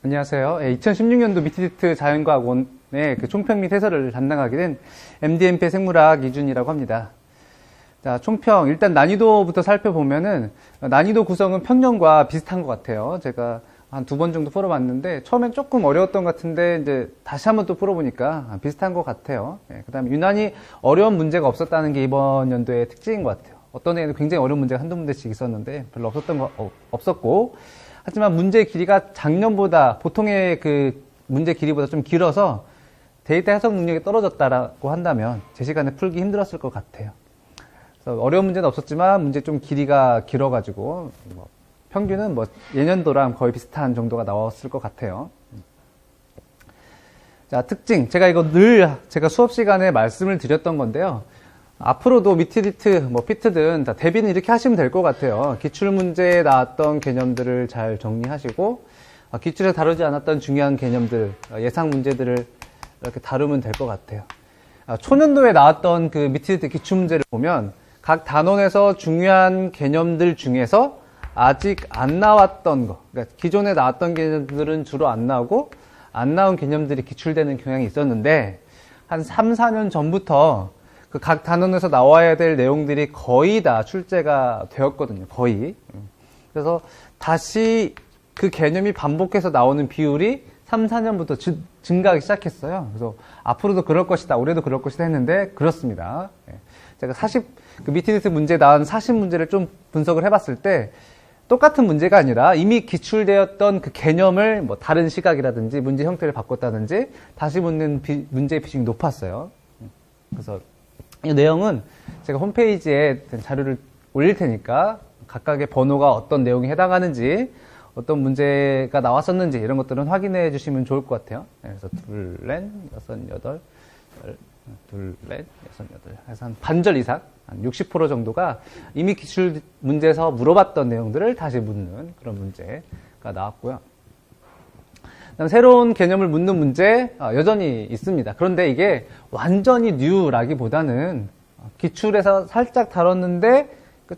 안녕하세요. 2016년도 미티디트 자연과학원의 총평 및 해설을 담당하게 된 MDMP 생물학 이준이라고 합니다. 자, 총평. 일단 난이도부터 살펴보면은 난이도 구성은 평년과 비슷한 것 같아요. 제가 한 2번 정도 풀어봤는데 처음엔 조금 어려웠던 것 같은데 이제 다시 한번 또 풀어보니까 비슷한 것 같아요. 그 다음에 유난히 어려운 문제가 없었다는 게 이번 연도의 특징인 것 같아요. 어떤 애는 굉장히 어려운 문제가 한두 문제씩 있었는데 별로 없었고 하지만 문제 길이가 작년보다 보통의 그 문제 길이보다 좀 길어서 데이터 해석 능력이 떨어졌다라고 한다면 제 시간에 풀기 힘들었을 것 같아요. 그래서 어려운 문제는 없었지만 문제 좀 길이가 길어가지고 평균은 예년도랑 거의 비슷한 정도가 나왔을 것 같아요. 자, 특징. 제가 이거 늘 제가 수업 시간에 말씀을 드렸던 건데요. 앞으로도 미티디트, 피트든 다 대비는 이렇게 하시면 될 것 같아요. 기출문제에 나왔던 개념들을 잘 정리하시고, 기출에 다루지 않았던 중요한 개념들, 예상 문제들을 이렇게 다루면 될 것 같아요. 초년도에 나왔던 그 미티디트 기출문제를 보면 각 단원에서 중요한 개념들 중에서 아직 안 나왔던 거, 그러니까 기존에 나왔던 개념들은 주로 안 나오고 안 나온 개념들이 기출되는 경향이 있었는데 한 3, 4년 전부터 그 각 단원에서 나와야 될 내용들이 거의 다 출제가 되었거든요. 거의. 그래서 다시 그 개념이 반복해서 나오는 비율이 3, 4년부터 증가하기 시작했어요. 그래서 앞으로도 그럴 것이다. 올해도 그럴 것이다 했는데 그렇습니다. 제가 그 미티디트 문제 나온 40문제를 좀 분석을 해봤을 때 똑같은 문제가 아니라 이미 기출되었던 그 개념을 다른 시각이라든지 문제 형태를 바꿨다든지 다시 묻는 문제의 비중이 높았어요. 그래서 이 내용은 제가 홈페이지에 자료를 올릴 테니까 각각의 번호가 어떤 내용에 해당하는지 어떤 문제가 나왔었는지 이런 것들은 확인해 주시면 좋을 것 같아요. 그래서 둘, 넷, 여섯, 여덟, 둘, 넷, 여섯, 여덟 해서 한 반절 이상, 한 60% 정도가 이미 기출 문제에서 물어봤던 내용들을 다시 묻는 그런 문제가 나왔고요. 그다음 새로운 개념을 묻는 문제 여전히 있습니다. 그런데 이게 완전히 뉴라기보다는 기출에서 살짝 다뤘는데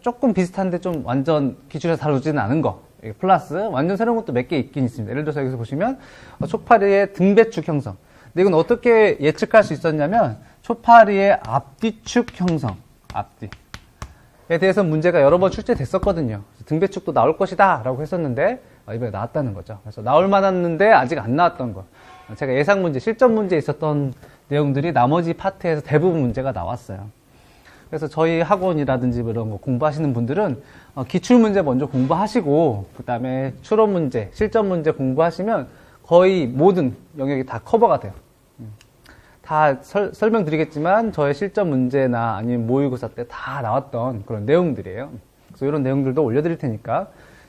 조금 비슷한데 좀 완전 기출에서 다루지는 않은 거 플러스 완전 새로운 것도 몇 개 있긴 있습니다. 예를 들어서 여기서 보시면 초파리의 등배축 형성. 근데 이건 어떻게 예측할 수 있었냐면 초파리의 앞뒤축 형성, 앞뒤에 대해서 문제가 여러 번 출제됐었거든요. 등배축도 나올 것이다 라고 했었는데 이번에 나왔다는 거죠. 그래서 나올 만했는데 아직 안 나왔던 거. 제가 예상 문제, 실전 문제에 있었던 내용들이 나머지 파트에서 대부분 문제가 나왔어요. 그래서 저희 학원이라든지 이런 거 공부하시는 분들은 기출 문제 먼저 공부하시고 그 다음에 추론 문제, 실전 문제 공부하시면 거의 모든 영역이 다 커버가 돼요. 다 설명드리겠지만 저의 실전 문제나 아니면 모의고사 때 다 나왔던 그런 내용들이에요. 그래서 이런 내용들도 올려드릴 테니까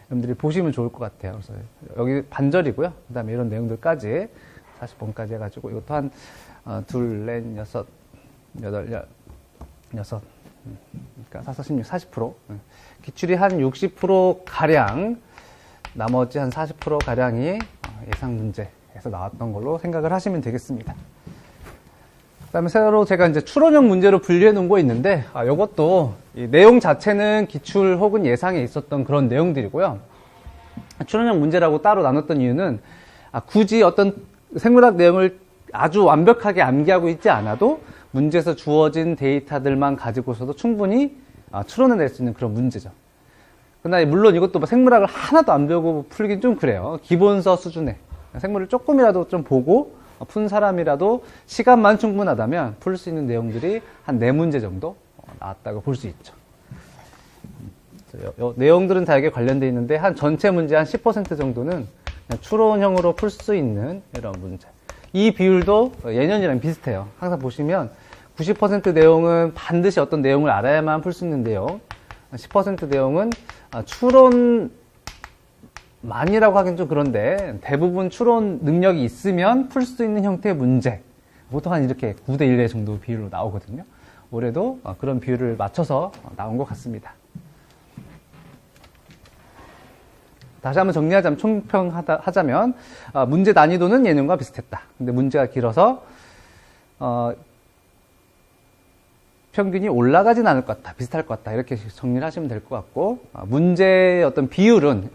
여러분들이 보시면 좋을 것 같아요. 그래서 여기 반절이고요. 그 다음에 이런 내용들까지 40번까지 해가지고 이것도 한 둘, 넷, 여섯, 여덟, 여섯 그러니까 4, 16, 40% 기출이 한 60%가량 나머지 한 40%가량이 예상 문제에서 나왔던 걸로 생각을 하시면 되겠습니다. 그 다음에 새로 제가 이제 추론형 문제로 분류해 놓은 거 있는데, 요것도 이 내용 자체는 기출 혹은 예상에 있었던 그런 내용들이고요. 추론형 문제라고 따로 나눴던 이유는, 굳이 어떤 생물학 내용을 아주 완벽하게 암기하고 있지 않아도 문제에서 주어진 데이터들만 가지고서도 충분히 추론을 낼 수 있는 그런 문제죠. 그러나 물론 이것도 생물학을 하나도 안 배우고 풀긴 좀 그래요. 기본서 수준에. 생물을 조금이라도 좀 보고 푼 사람이라도 시간만 충분하다면 풀 수 있는 내용들이 한 4문제 정도 나왔다고 볼 수 있죠. 내용들은 다 이게 관련되어 있는데 한 전체 문제 한 10% 정도는 그냥 추론형으로 풀 수 있는 이런 문제. 이 비율도 예년이랑 비슷해요. 항상 보시면 90% 내용은 반드시 어떤 내용을 알아야만 풀 수 있는 내용, 10% 내용은 추론만이라고 하긴 좀 그런데 대부분 추론 능력이 있으면 풀 수 있는 형태의 문제. 보통 한 이렇게 9대 1 정도 비율로 나오거든요. 올해도 그런 비율을 맞춰서 나온 것 같습니다. 다시 한번 정리하자면, 총평하자면, 문제 난이도는 예년과 비슷했다. 근데 문제가 길어서, 평균이 올라가진 않을 것 같다. 비슷할 것 같다. 이렇게 정리를 하시면 될 것 같고, 문제의 어떤 비율은,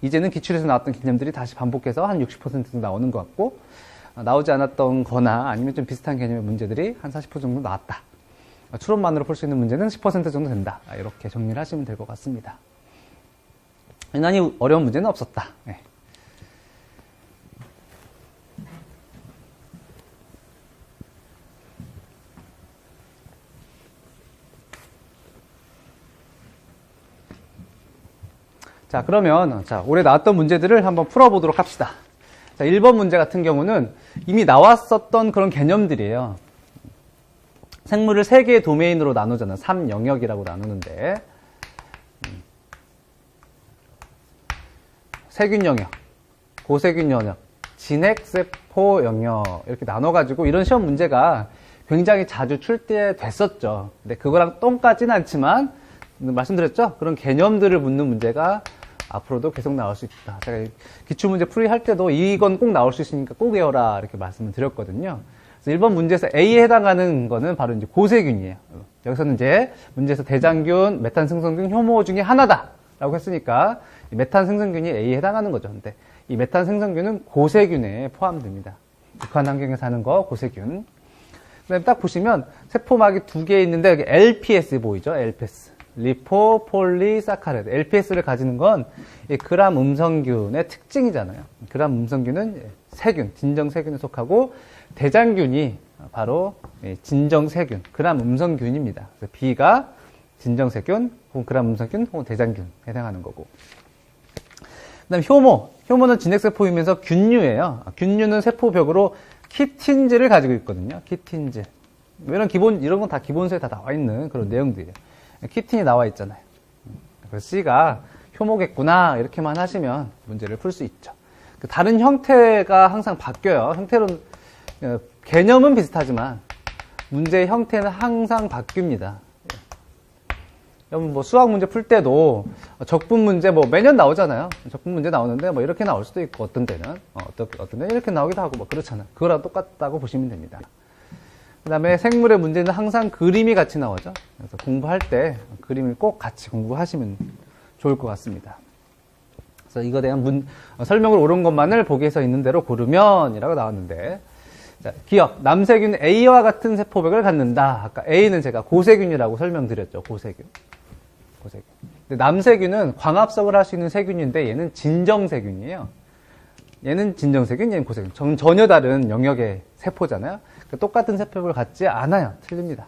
이제는 기출에서 나왔던 개념들이 다시 반복해서 한 60% 정도 나오는 것 같고, 나오지 않았던 거나 아니면 좀 비슷한 개념의 문제들이 한 40% 정도 나왔다. 추론만으로 풀 수 있는 문제는 10% 정도 된다. 이렇게 정리를 하시면 될 것 같습니다. 유난히 어려운 문제는 없었다. 네. 자, 그러면, 올해 나왔던 문제들을 한번 풀어보도록 합시다. 자, 1번 문제 같은 경우는 이미 나왔었던 그런 개념들이에요. 생물을 3개의 도메인으로 나누잖아. 3영역이라고 나누는데. 세균 영역, 고세균 영역, 진핵세포 영역 이렇게 나눠가지고 이런 시험 문제가 굉장히 자주 출제됐었죠. 근데 그거랑 똑같지는 않지만 말씀드렸죠? 그런 개념들을 묻는 문제가 앞으로도 계속 나올 수 있다. 제가 기출문제 풀이할 때도 이건 꼭 나올 수 있으니까 꼭 외워라 이렇게 말씀을 드렸거든요. 그래서 1번 문제에서 A에 해당하는 거는 바로 이제 고세균이에요. 여기서는 이제 문제에서 대장균, 메탄 생성균, 효모 중에 하나다라고 했으니까 메탄 생성균이 A에 해당하는 거죠. 근데 이 메탄 생성균은 고세균에 포함됩니다. 북한 환경에 사는 거 고세균. 그다음에 딱 보시면 세포막이 2개 있는데 여기 LPS 보이죠? LPS. 리포폴리사카레드. LPS를 가지는 건 그람 음성균의 특징이잖아요. 그람 음성균은 세균, 진정세균에 속하고 대장균이 바로 진정세균, 그람 음성균입니다. 그래서 B가 진정세균, 혹은 그람 음성균, 혹은 대장균에 해당하는 거고. 그 다음 효모는 진핵세포이면서 균류예요. 균류는 세포벽으로 키틴즈를 가지고 있거든요. 키틴즈. 이런 건 다 기본서에 다 나와 있는 그런 내용들이에요. 키틴이 나와 있잖아요. 그래서 C가 효모겠구나 이렇게만 하시면 문제를 풀 수 있죠. 다른 형태가 항상 바뀌어요. 형태는 개념은 비슷하지만 문제의 형태는 항상 바뀝니다. 여러분 뭐 수학 문제 풀 때도 적분 문제 뭐 매년 나오잖아요. 적분 문제 나오는데 뭐 이렇게 나올 수도 있고 어떤 때는 어떤 때는 이렇게 나오기도 하고 뭐 그렇잖아요. 그거랑 똑같다고 보시면 됩니다. 그 다음에 생물의 문제는 항상 그림이 같이 나오죠. 그래서 공부할 때 그림을 꼭 같이 공부하시면 좋을 것 같습니다. 그래서 이거에 대한 설명을 옳은 것만을 보기에서 있는 대로 고르면 이라고 나왔는데, 자, 기억. 남세균 A와 같은 세포벽을 갖는다. 아까 A는 제가 고세균이라고 설명드렸죠. 고세균. 근데 남세균은 광합성을 할 수 있는 세균인데 얘는 진정세균이에요. 얘는 진정세균, 얘는 고세균. 전혀 다른 영역의 세포잖아요. 똑같은 세포벽을 갖지 않아요. 틀립니다.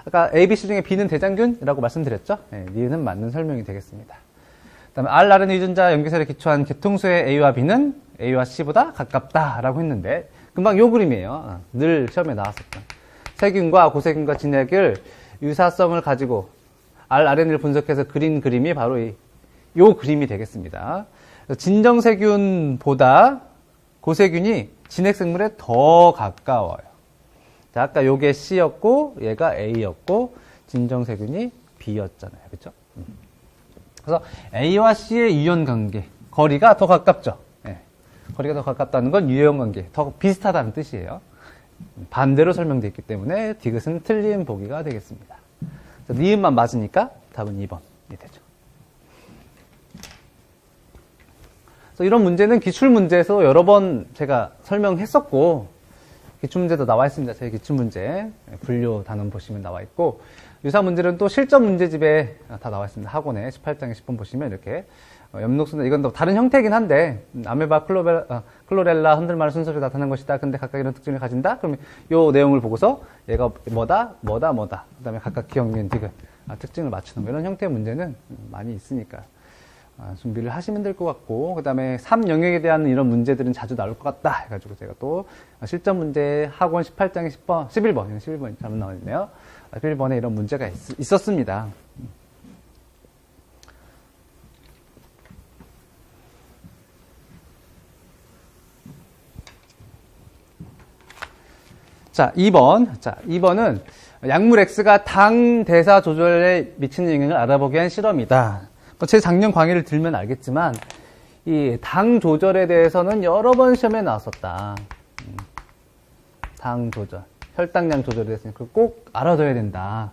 아까 A, B, C 중에 B는 대장균이라고 말씀드렸죠. 네, 니은은 맞는 설명이 되겠습니다. 그 다음에 rRNA 유전자 연기설에 기초한 개통수의 A와 B는 A와 C보다 가깝다라고 했는데 금방 요 그림이에요. 늘 시험에 나왔었던 세균과 고세균과 진핵을 유사성을 가지고 rRNA를 분석해서 그린 그림이 바로 요 그림이 되겠습니다. 진정세균보다 고세균이 진핵생물에 더 가까워요. 자, 아까 요게 C였고 얘가 A였고 진정세균이 B였잖아요. 그렇죠? 그래서 A와 C의 유연 관계, 거리가 더 가깝죠. 네. 거리가 더 가깝다는 건 유연 관계, 더 비슷하다는 뜻이에요. 반대로 설명되어 있기 때문에 디귿은 틀린 보기가 되겠습니다. 니은만 맞으니까 답은 2번이 되죠. 그래서 이런 문제는 기출문제에서 여러 번 제가 설명했었고, 기출문제도 나와 있습니다. 제 기출문제. 분류 단원 보시면 나와 있고, 유사 문제는 또 실전 문제집에 다 나와 있습니다. 학원에 18장에 10번 보시면 이렇게. 엽록순, 이건 또 다른 형태이긴 한데, 아메바, 클로렐라, 흔들말 순서를 나타낸 것이다. 근데 각각 이런 특징을 가진다? 그러면 요 내용을 보고서 얘가 뭐다? 그 다음에 각각 기억, 니은, 디귿. 특징을 맞추는 거. 이런 형태의 문제는 많이 있으니까. 준비를 하시면 될 것 같고, 그 다음에 3영역에 대한 이런 문제들은 자주 나올 것 같다 해가지고 제가 또 실전 문제 학원 18장에 10번, 11번이 잘못 나와있네요. 11번에 이런 문제가 있었습니다. 자, 2번은 약물 X가 당 대사 조절에 미치는 영향을 알아보기 위한 실험이다. 제 작년 강의를 들면 알겠지만 이 당 조절에 대해서는 여러 번 시험에 나왔었다. 당 조절. 혈당량 조절이 됐으니까 그걸 꼭 알아둬야 된다.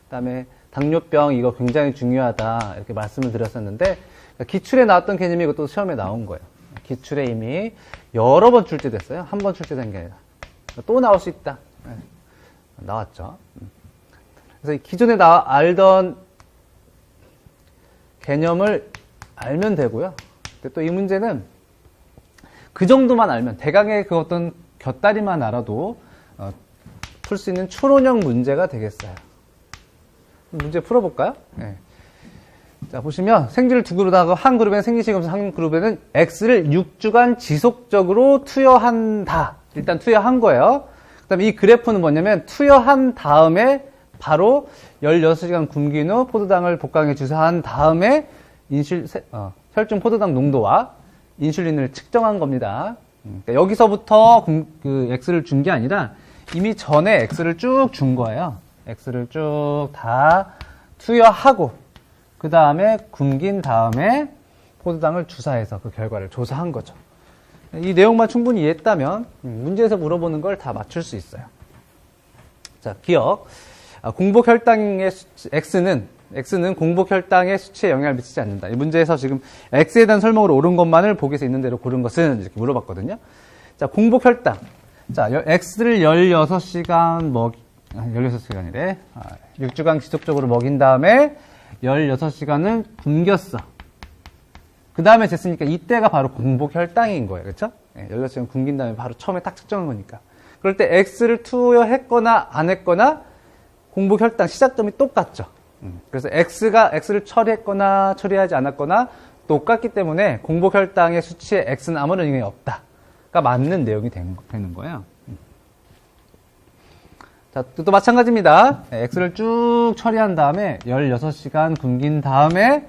그다음에 당뇨병 이거 굉장히 중요하다 이렇게 말씀을 드렸었는데 기출에 나왔던 개념이 이것도 시험에 나온 거예요. 기출에 이미 여러 번 출제됐어요. 한 번 출제된 게 아니라 또 나올 수 있다. 나왔죠. 그래서 기존에 알던 개념을 알면 되고요. 근데 또 이 문제는 그 정도만 알면 대강의 그 어떤 곁다리만 알아도 풀 수 있는 추론형 문제가 되겠어요. 문제 풀어볼까요? 네. 자, 보시면 생쥐를 두 그룹 하고 한 그룹에는 생쥐시금수, 한 그룹에는 X를 6주간 지속적으로 투여한다. 일단 투여한 거예요. 그 다음에 이 그래프는 뭐냐면 투여한 다음에 바로 16시간 굶긴 후 포도당을 복강에 주사한 다음에 혈중 포도당 농도와 인슐린을 측정한 겁니다. 그러니까 여기서부터 그 X를 준 게 아니라 이미 전에 X를 쭉 준 거예요. X를 쭉 다 투여하고 그 다음에 굶긴 다음에 포도당을 주사해서 그 결과를 조사한 거죠. 이 내용만 충분히 이해했다면 문제에서 물어보는 걸 다 맞출 수 있어요. 자, 기억. 공복 혈당의 X는 공복 혈당의 수치에 영향을 미치지 않는다. 이 문제에서 지금 X에 대한 설명으로 옳은 것만을 보기에서 있는 대로 고른 것은 이렇게 물어봤거든요. 자, 공복 혈당. 자, X를 16시간 16시간이래. 6주간 지속적으로 먹인 다음에 16시간을 굶겼어. 그 다음에 됐으니까 이때가 바로 공복 혈당인 거예요. 그렇죠? 16시간 굶긴 다음에 바로 처음에 딱 측정한 거니까. 그럴 때 X를 투여했거나 안 했거나 공복 혈당 시작점이 똑같죠. 그래서 X를 처리했거나 처리하지 않았거나 똑같기 때문에 공복 혈당의 수치에 X는 아무런 영향이 없다가 맞는 내용이 되는 거예요. 자, 또 마찬가지입니다. X를 쭉 처리한 다음에 16시간 굶긴 다음에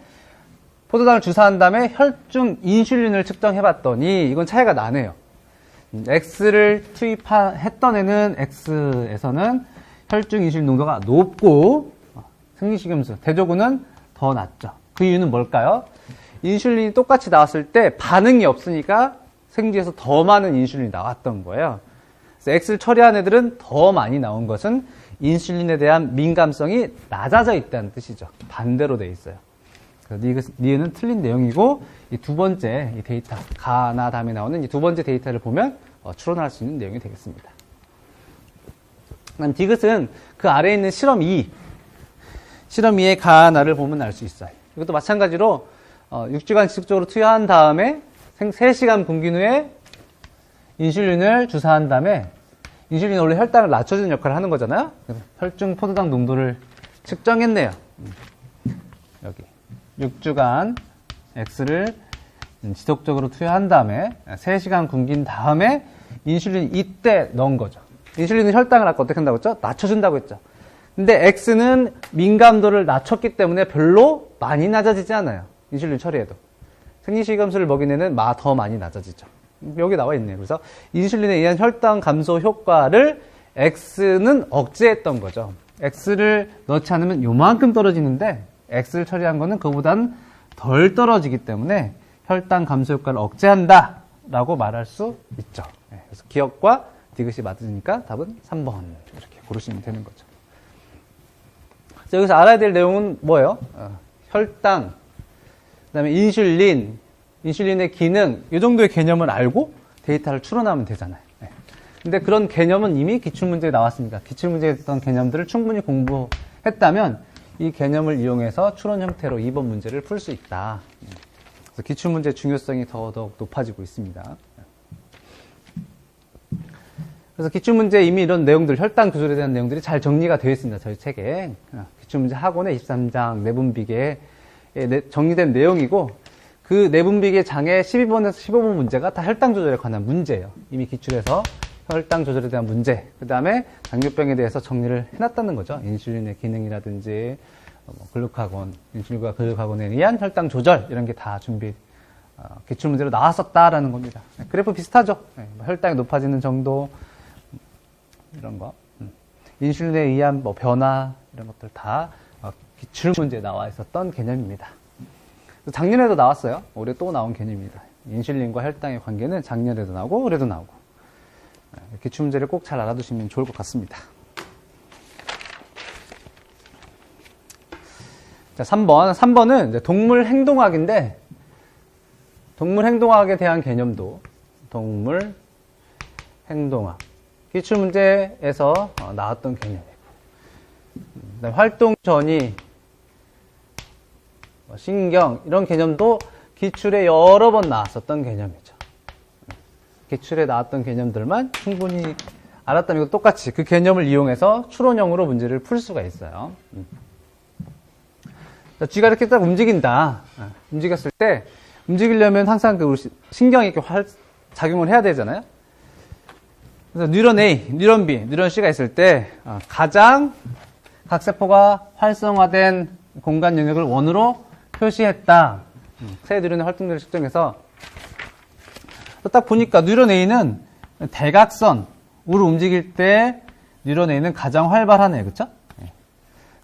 포도당을 주사한 다음에 혈중 인슐린을 측정해봤더니 이건 차이가 나네요. X를 투입했던 애는 X에서는 혈중 인슐린 농도가 높고 생리식염수, 대조군은 더 낮죠. 그 이유는 뭘까요? 인슐린이 똑같이 나왔을 때 반응이 없으니까 생쥐에서 더 많은 인슐린이 나왔던 거예요. 그래서 X를 처리한 애들은 더 많이 나온 것은 인슐린에 대한 민감성이 낮아져 있다는 뜻이죠. 반대로 돼 있어요. 그래서 니은은 틀린 내용이고 이 두 번째 이 데이터, 가나 다음에 나오는 이 두 번째 데이터를 보면 추론할 수 있는 내용이 되겠습니다. 그다음 디귿은 그 아래에 있는 실험 2의 가나를 보면 알 수 있어요. 이것도 마찬가지로 6주간 지속적으로 투여한 다음에 3시간 굶긴 후에 인슐린을 주사한 다음에 인슐린이 원래 혈당을 낮춰주는 역할을 하는 거잖아요. 그래서 혈중 포도당 농도를 측정했네요. 여기 6주간 X를 지속적으로 투여한 다음에 3시간 굶긴 다음에 인슐린 이때 넣은 거죠. 인슐린은 혈당을 아까 어떻게 한다고 했죠? 낮춰준다고 했죠. 근데 X는 민감도를 낮췄기 때문에 별로 많이 낮아지지 않아요. 인슐린 처리해도. 생리식염수를 먹인 애는 더 많이 낮아지죠. 여기 나와 있네요. 그래서 인슐린에 의한 혈당 감소 효과를 X는 억제했던 거죠. X를 넣지 않으면 요만큼 떨어지는데 X를 처리한 거는 그보다는 덜 떨어지기 때문에 혈당 감소 효과를 억제한다 라고 말할 수 있죠. 그래서 기억과 디귿이 맞으니까 답은 3번 이렇게 고르시면 되는 거죠. 자, 여기서 알아야 될 내용은 뭐예요? 혈당, 그 다음에 인슐린의 기능, 이 정도의 개념을 알고 데이터를 추론하면 되잖아요. 근데 그런 개념은 이미 기출문제에 나왔으니까 기출문제에 있던 개념들을 충분히 공부했다면 이 개념을 이용해서 추론 형태로 2번 문제를 풀 수 있다. 그래서 기출문제의 중요성이 더더욱 높아지고 있습니다. 그래서 기출문제에 이미 이런 내용들, 혈당 조절에 대한 내용들이 잘 정리가 되어 있습니다. 저희 책에. 기출문제 학원의 23장 내분비계에 정리된 내용이고 그 내분비계 장의 12번에서 15번 문제가 다 혈당 조절에 관한 문제예요. 이미 기출에서 혈당 조절에 대한 문제, 그 다음에 당뇨병에 대해서 정리를 해놨다는 거죠. 인슐린의 기능이라든지 글루카곤, 인슐린과 글루카곤에 의한 혈당 조절 이런 게 다 기출문제로 나왔었다라는 겁니다. 그래프 비슷하죠. 혈당이 높아지는 정도 이런 거, 인슐린에 의한 변화 이런 것들 다 기출문제에 나와 있었던 개념입니다. 작년에도 나왔어요. 올해 또 나온 개념입니다. 인슐린과 혈당의 관계는 작년에도 나오고 올해도 나오고. 기출문제를 꼭 잘 알아두시면 좋을 것 같습니다. 자, 3번. 3번은 이제 동물 행동학인데, 동물 행동학에 대한 개념도 동물 행동학. 기출문제에서 나왔던 개념이고, 활동 전이, 신경, 이런 개념도 기출에 여러 번 나왔었던 개념이죠. 기출에 나왔던 개념들만 충분히 알았다면 이것도 똑같이 그 개념을 이용해서 추론형으로 문제를 풀 수가 있어요. 쥐가 이렇게 딱 움직인다. 움직였을 때, 움직이려면 항상 그 신경이 이렇게 작용을 해야 되잖아요. 그래서 뉴런 A, 뉴런 B, 뉴런 C가 있을 때, 가장 각 세포가 활성화된 공간 영역을 원으로 표시했다. 새 뉴런의 활동들을 측정해서, 딱 보니까 뉴런 A는 대각선으로 움직일 때 뉴런 A는 가장 활발하네, 그쵸?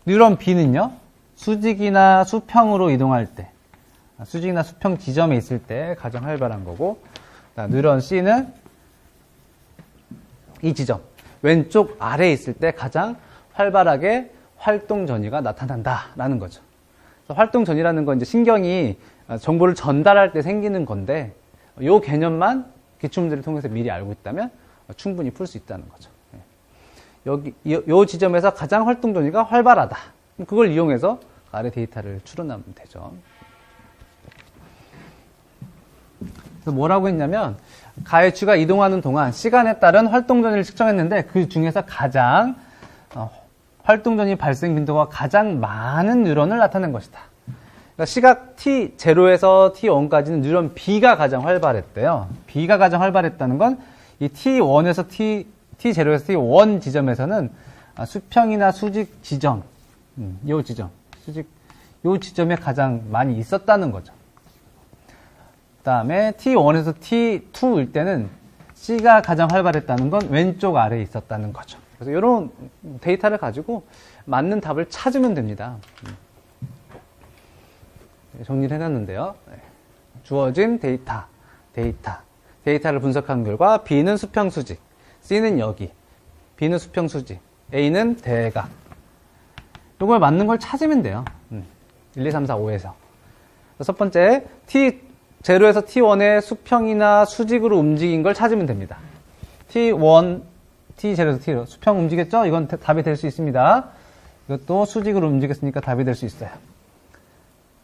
뉴런 B는요, 수직이나 수평으로 이동할 때, 수직이나 수평 지점에 있을 때 가장 활발한 거고, 뉴런 C는 이 지점, 왼쪽 아래에 있을 때 가장 활발하게 활동 전이가 나타난다라는 거죠. 활동 전이라는 건 이제 신경이 정보를 전달할 때 생기는 건데, 이 개념만 기출문제를 통해서 미리 알고 있다면 충분히 풀 수 있다는 거죠. 여기, 이 지점에서 가장 활동 전이가 활발하다. 그걸 이용해서 아래 데이터를 추론하면 되죠. 그래서 뭐라고 했냐면, 가해추가 이동하는 동안 시간에 따른 활동 전이를 측정했는데, 그 중에서 가장 활동 전이 발생 빈도가 가장 많은 뉴런을 나타낸 것이다. 그러니까 시각 T0에서 T1까지는 뉴런 B가 가장 활발했대요. B가 가장 활발했다는 건 이 T1에서 T0에서 T1 지점에서는 수평이나 수직 지점, 요 지점, 요 지점에 가장 많이 있었다는 거죠. 그 다음에 T1에서 T2일 때는 C가 가장 활발했다는 건 왼쪽 아래에 있었다는 거죠. 그래서 이런 데이터를 가지고 맞는 답을 찾으면 됩니다. 정리를 해놨는데요. 주어진 데이터를 분석한 결과 B는 수평 수직, C는 여기, B는 수평 수직, A는 대각. 이걸 맞는 걸 찾으면 돼요. 1, 2, 3, 4, 5에서. 첫 번째, T0에서 T1의 수평이나 수직으로 움직인 걸 찾으면 됩니다. T0에서 T1, 수평 움직였죠? 이건 답이 될 수 있습니다. 이것도 수직으로 움직였으니까 답이 될 수 있어요.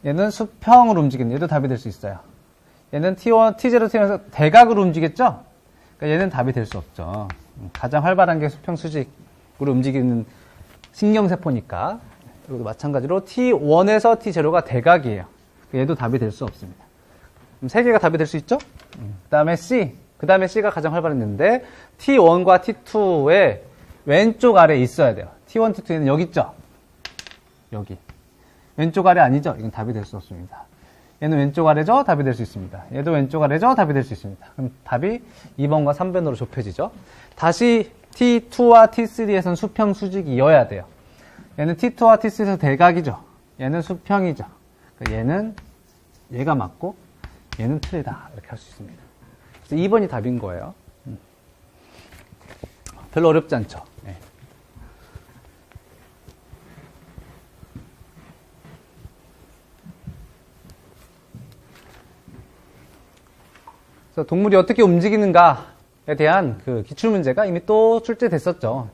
얘는 수평으로 움직이는, 얘도 답이 될 수 있어요. 얘는 T0, T1에서 대각으로 움직였죠? 그러니까 얘는 답이 될 수 없죠. 가장 활발한 게 수평 수직으로 움직이는 신경세포니까. 이것도 마찬가지로 T1에서 T0가 대각이에요. 얘도 답이 될 수 없습니다. 그럼 세 개가 답이 될 수 있죠? 그 다음에 C. 그 다음에 C가 가장 활발했는데 T1과 T2의 왼쪽 아래에 있어야 돼요. T1, T2는 여기 있죠? 여기. 왼쪽 아래 아니죠? 이건 답이 될 수 없습니다. 얘는 왼쪽 아래죠? 답이 될 수 있습니다. 얘도 왼쪽 아래죠? 답이 될 수 있습니다. 그럼 답이 2번과 3번으로 좁혀지죠? 다시 T2와 T3에서는 수평 수직이어야 돼요. 얘는 T2와 T3에서 대각이죠? 얘는 수평이죠? 얘는 얘가 맞고 얘는 틀리다. 이렇게 할 수 있습니다. 그래서 2번이 답인 거예요. 별로 어렵지 않죠? 네. 그래서 동물이 어떻게 움직이는가에 대한 그 기출문제가 이미 또 출제됐었죠.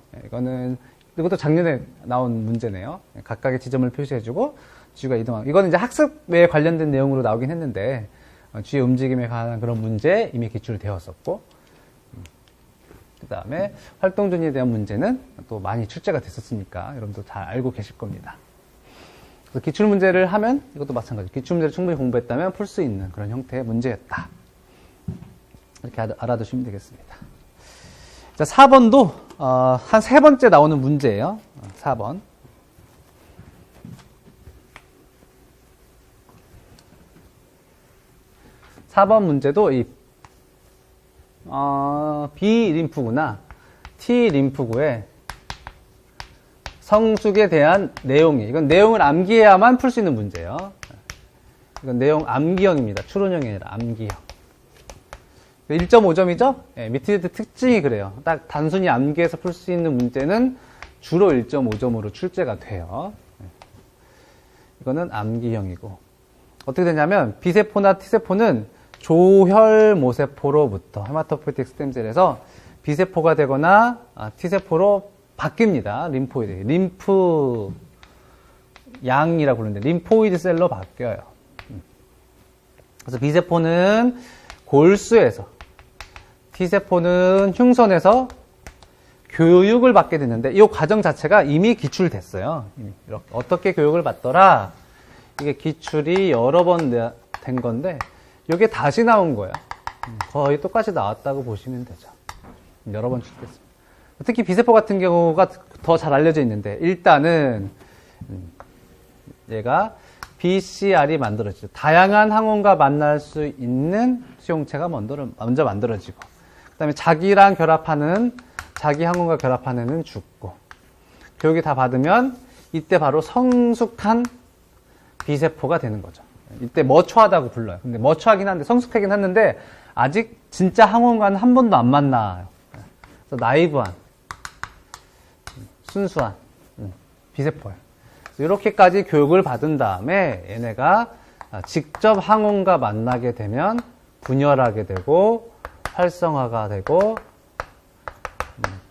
이것도 작년에 나온 문제네요. 각각의 지점을 표시해주고 쥐가 이동하고. 이거는 이제 학습에 관련된 내용으로 나오긴 했는데, 쥐의 움직임에 관한 그런 문제 이미 기출되었었고, 그 다음에 활동전이에 대한 문제는 또 많이 출제가 됐었으니까 여러분도 잘 알고 계실 겁니다. 그래서 기출문제를 하면 이것도 마찬가지. 기출문제를 충분히 공부했다면 풀 수 있는 그런 형태의 문제였다. 이렇게 알아두시면 되겠습니다. 자, 4번도 한 세 번째 나오는 문제예요. 4번. 4번 문제도 이 B 림프구나 T 림프구의 성숙에 대한 내용이, 이건 내용을 암기해야만 풀 수 있는 문제예요. 이건 내용 암기형입니다. 추론형이 아니라 암기형. 1.5점이죠? 예, 미트리트 특징이 그래요. 딱 단순히 암기해서 풀 수 있는 문제는 주로 1.5점으로 출제가 돼요. 예. 이거는 암기형이고. 어떻게 되냐면 B세포나 T세포는 조혈모세포로부터 헤마토포이틱 스템셀에서 B세포가 되거나 T세포로 바뀝니다. 림포이드. 림프 양이라고 부르는데 림포이드 셀로 바뀌어요. 그래서 B세포는 골수에서 T세포는 흉선에서 교육을 받게 됐는데 이 과정 자체가 이미 기출됐어요. 이렇게 어떻게 교육을 받더라? 이게 기출이 여러 번 된 건데 이게 다시 나온 거예요. 거의 똑같이 나왔다고 보시면 되죠. 여러 번 출제했습니다. 특히 B세포 같은 경우가 더 잘 알려져 있는데 일단은 얘가 BCR이 만들어지죠. 다양한 항원과 만날 수 있는 수용체가 먼저 만들어지고 그 다음에 자기랑 결합하는 자기 항원과 결합한 애는 죽고 교육이 다 받으면 이때 바로 성숙한 B세포가 되는 거죠. 이때 머추하다고 불러요. 근데 머추하긴 한데 성숙하긴 했는데 아직 진짜 항원과는 한 번도 안 만나요. 그래서 나이브한 순수한 B세포예요. 이렇게까지 교육을 받은 다음에 얘네가 직접 항원과 만나게 되면 분열하게 되고 활성화가 되고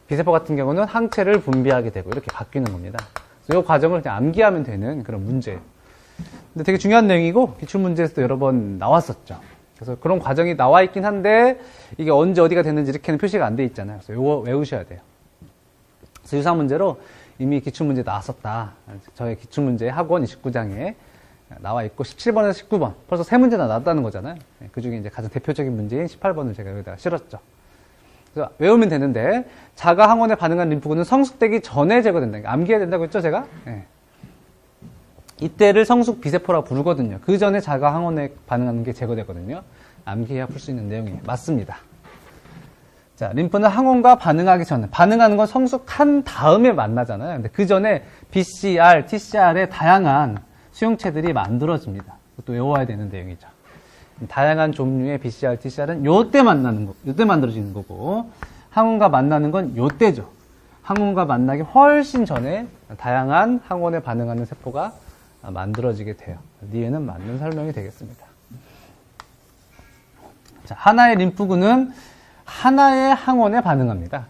B세포 같은 경우는 항체를 분비하게 되고 이렇게 바뀌는 겁니다. 그래서 이 과정을 그냥 암기하면 되는 그런 문제예요. 근데 되게 중요한 내용이고 기출문제에서도 여러 번 나왔었죠. 그래서 그런 과정이 나와 있긴 한데 이게 언제 어디가 됐는지 이렇게는 표시가 안 돼 있잖아요. 그래서 이거 외우셔야 돼요. 그래서 유사 문제로 이미 기출문제 나왔었다. 저희 기출문제 학원 29장에 나와 있고 17번에서 19번 벌써 3문제나 나왔다는 거잖아요. 그 중에 이제 가장 대표적인 문제인 18번을 제가 여기다가 실었죠. 그래서 외우면 되는데 자가 항원에 반응한 림프군은 성숙되기 전에 제거된다. 암기해야 된다고 했죠, 제가? 네. 이때를 성숙 B세포라고 부르거든요. 그 전에 자가 항원에 반응하는 게 제거되거든요. 암기해야 풀 수 있는 내용이에요. 맞습니다. 자, 림프는 항원과 반응하기 전에, 반응하는 건 성숙한 다음에 만나잖아요. 근데 그 전에 BCR, TCR의 다양한 수용체들이 만들어집니다. 또 외워야 되는 내용이죠. 다양한 종류의 BCR, TCR은 요때 요때 만들어지는 거고, 항원과 만나는 건 요때죠. 항원과 만나기 훨씬 전에 다양한 항원에 반응하는 세포가 만들어지게 돼요. 뒤에는 맞는 설명이 되겠습니다. 자, 하나의 림프군은 하나의 항원에 반응합니다.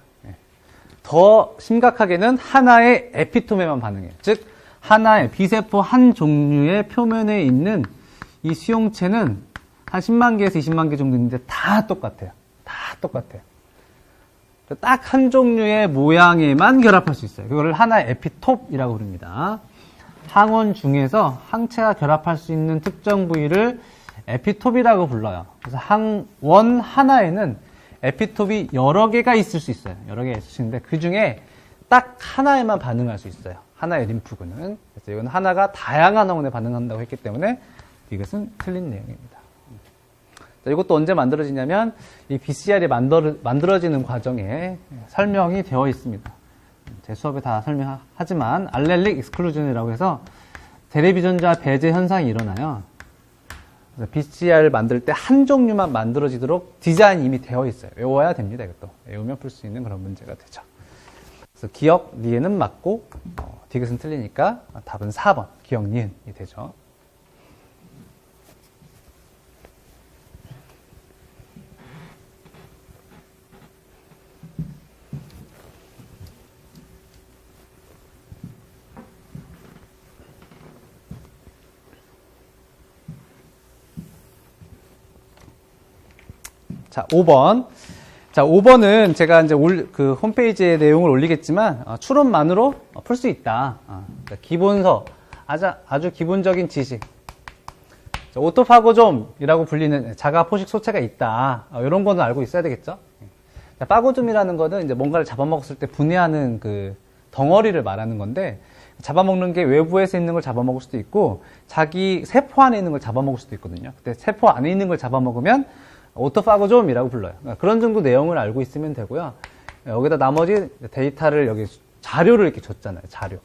더 심각하게는 하나의 에피톰에만 반응해요. 즉, 하나의 B세포 한 종류의 표면에 있는 이 수용체는 한 10만 개에서 20만 개 정도 있는데 다 똑같아요. 다 똑같아요. 딱 한 종류의 모양에만 결합할 수 있어요. 그거를 하나의 에피톱이라고 부릅니다. 항원 중에서 항체가 결합할 수 있는 특정 부위를 에피톱이라고 불러요. 그래서 항원 하나에는 에피톱이 여러 개가 있을 수 있어요. 여러 개가 있을 수 있는데 그 중에 딱 하나에만 반응할 수 있어요. 하나의 림프군은. 그래서 이건 하나가 다양한 항원에 반응한다고 했기 때문에 이것은 틀린 내용입니다. 자, 이것도 언제 만들어지냐면 이 BCR이 만들어지는 과정에 설명이 되어 있습니다. 제 수업에 다 설명하지만 알렐릭 익스클루전이라고 해서 대립유전자 배제 현상이 일어나요. 그래서 BCR 만들 때 한 종류만 만들어지도록 디자인이 이미 되어 있어요. 외워야 됩니다. 이것도 외우면 풀 수 있는 그런 문제가 되죠. 그래서 기억, 니은은 맞고 디귿은 틀리니까 답은 4번 기억, 니은이 되죠. 자, 5번. 자, 5번은 제가 이제 그 홈페이지에 내용을 올리겠지만, 추론만으로 풀 수 있다. 그러니까 기본서, 아주 기본적인 지식. 자, 오토파고좀이라고 불리는 자가 포식 소체가 있다. 이런 거는 알고 있어야 되겠죠? 자, 파고좀이라는 거는 이제 뭔가를 잡아먹었을 때 분해하는 그 덩어리를 말하는 건데, 잡아먹는 게 외부에서 있는 걸 잡아먹을 수도 있고, 자기 세포 안에 있는 걸 잡아먹을 수도 있거든요. 근데 세포 안에 있는 걸 잡아먹으면 오토파고좀이라고 불러요. 그런 정도 내용을 알고 있으면 되고요. 여기다 나머지 데이터를 여기 자료를 이렇게 줬잖아요. 자료.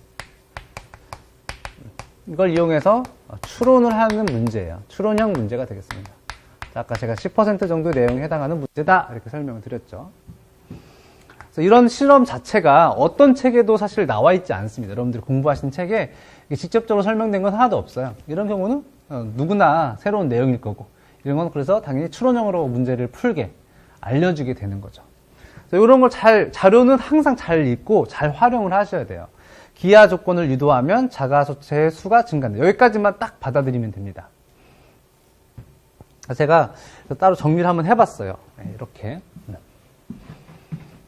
이걸 이용해서 추론을 하는 문제예요. 추론형 문제가 되겠습니다. 아까 제가 10% 정도 내용에 해당하는 문제다 이렇게 설명을 드렸죠. 그래서 이런 실험 자체가 어떤 책에도 사실 나와 있지 않습니다. 여러분들이 공부하신 책에 직접적으로 설명된 건 하나도 없어요. 이런 경우는 누구나 새로운 내용일 거고, 이런 건 그래서 당연히 추론형으로 문제를 풀게 알려주게 되는 거죠. 그래서 이런 걸 자료는 항상 잘 읽고 잘 활용을 하셔야 돼요. 기하 조건을 유도하면 자가소체의 수가 증가한다. 여기까지만 딱 받아들이면 됩니다. 제가 따로 정리를 한번 해봤어요. 이렇게.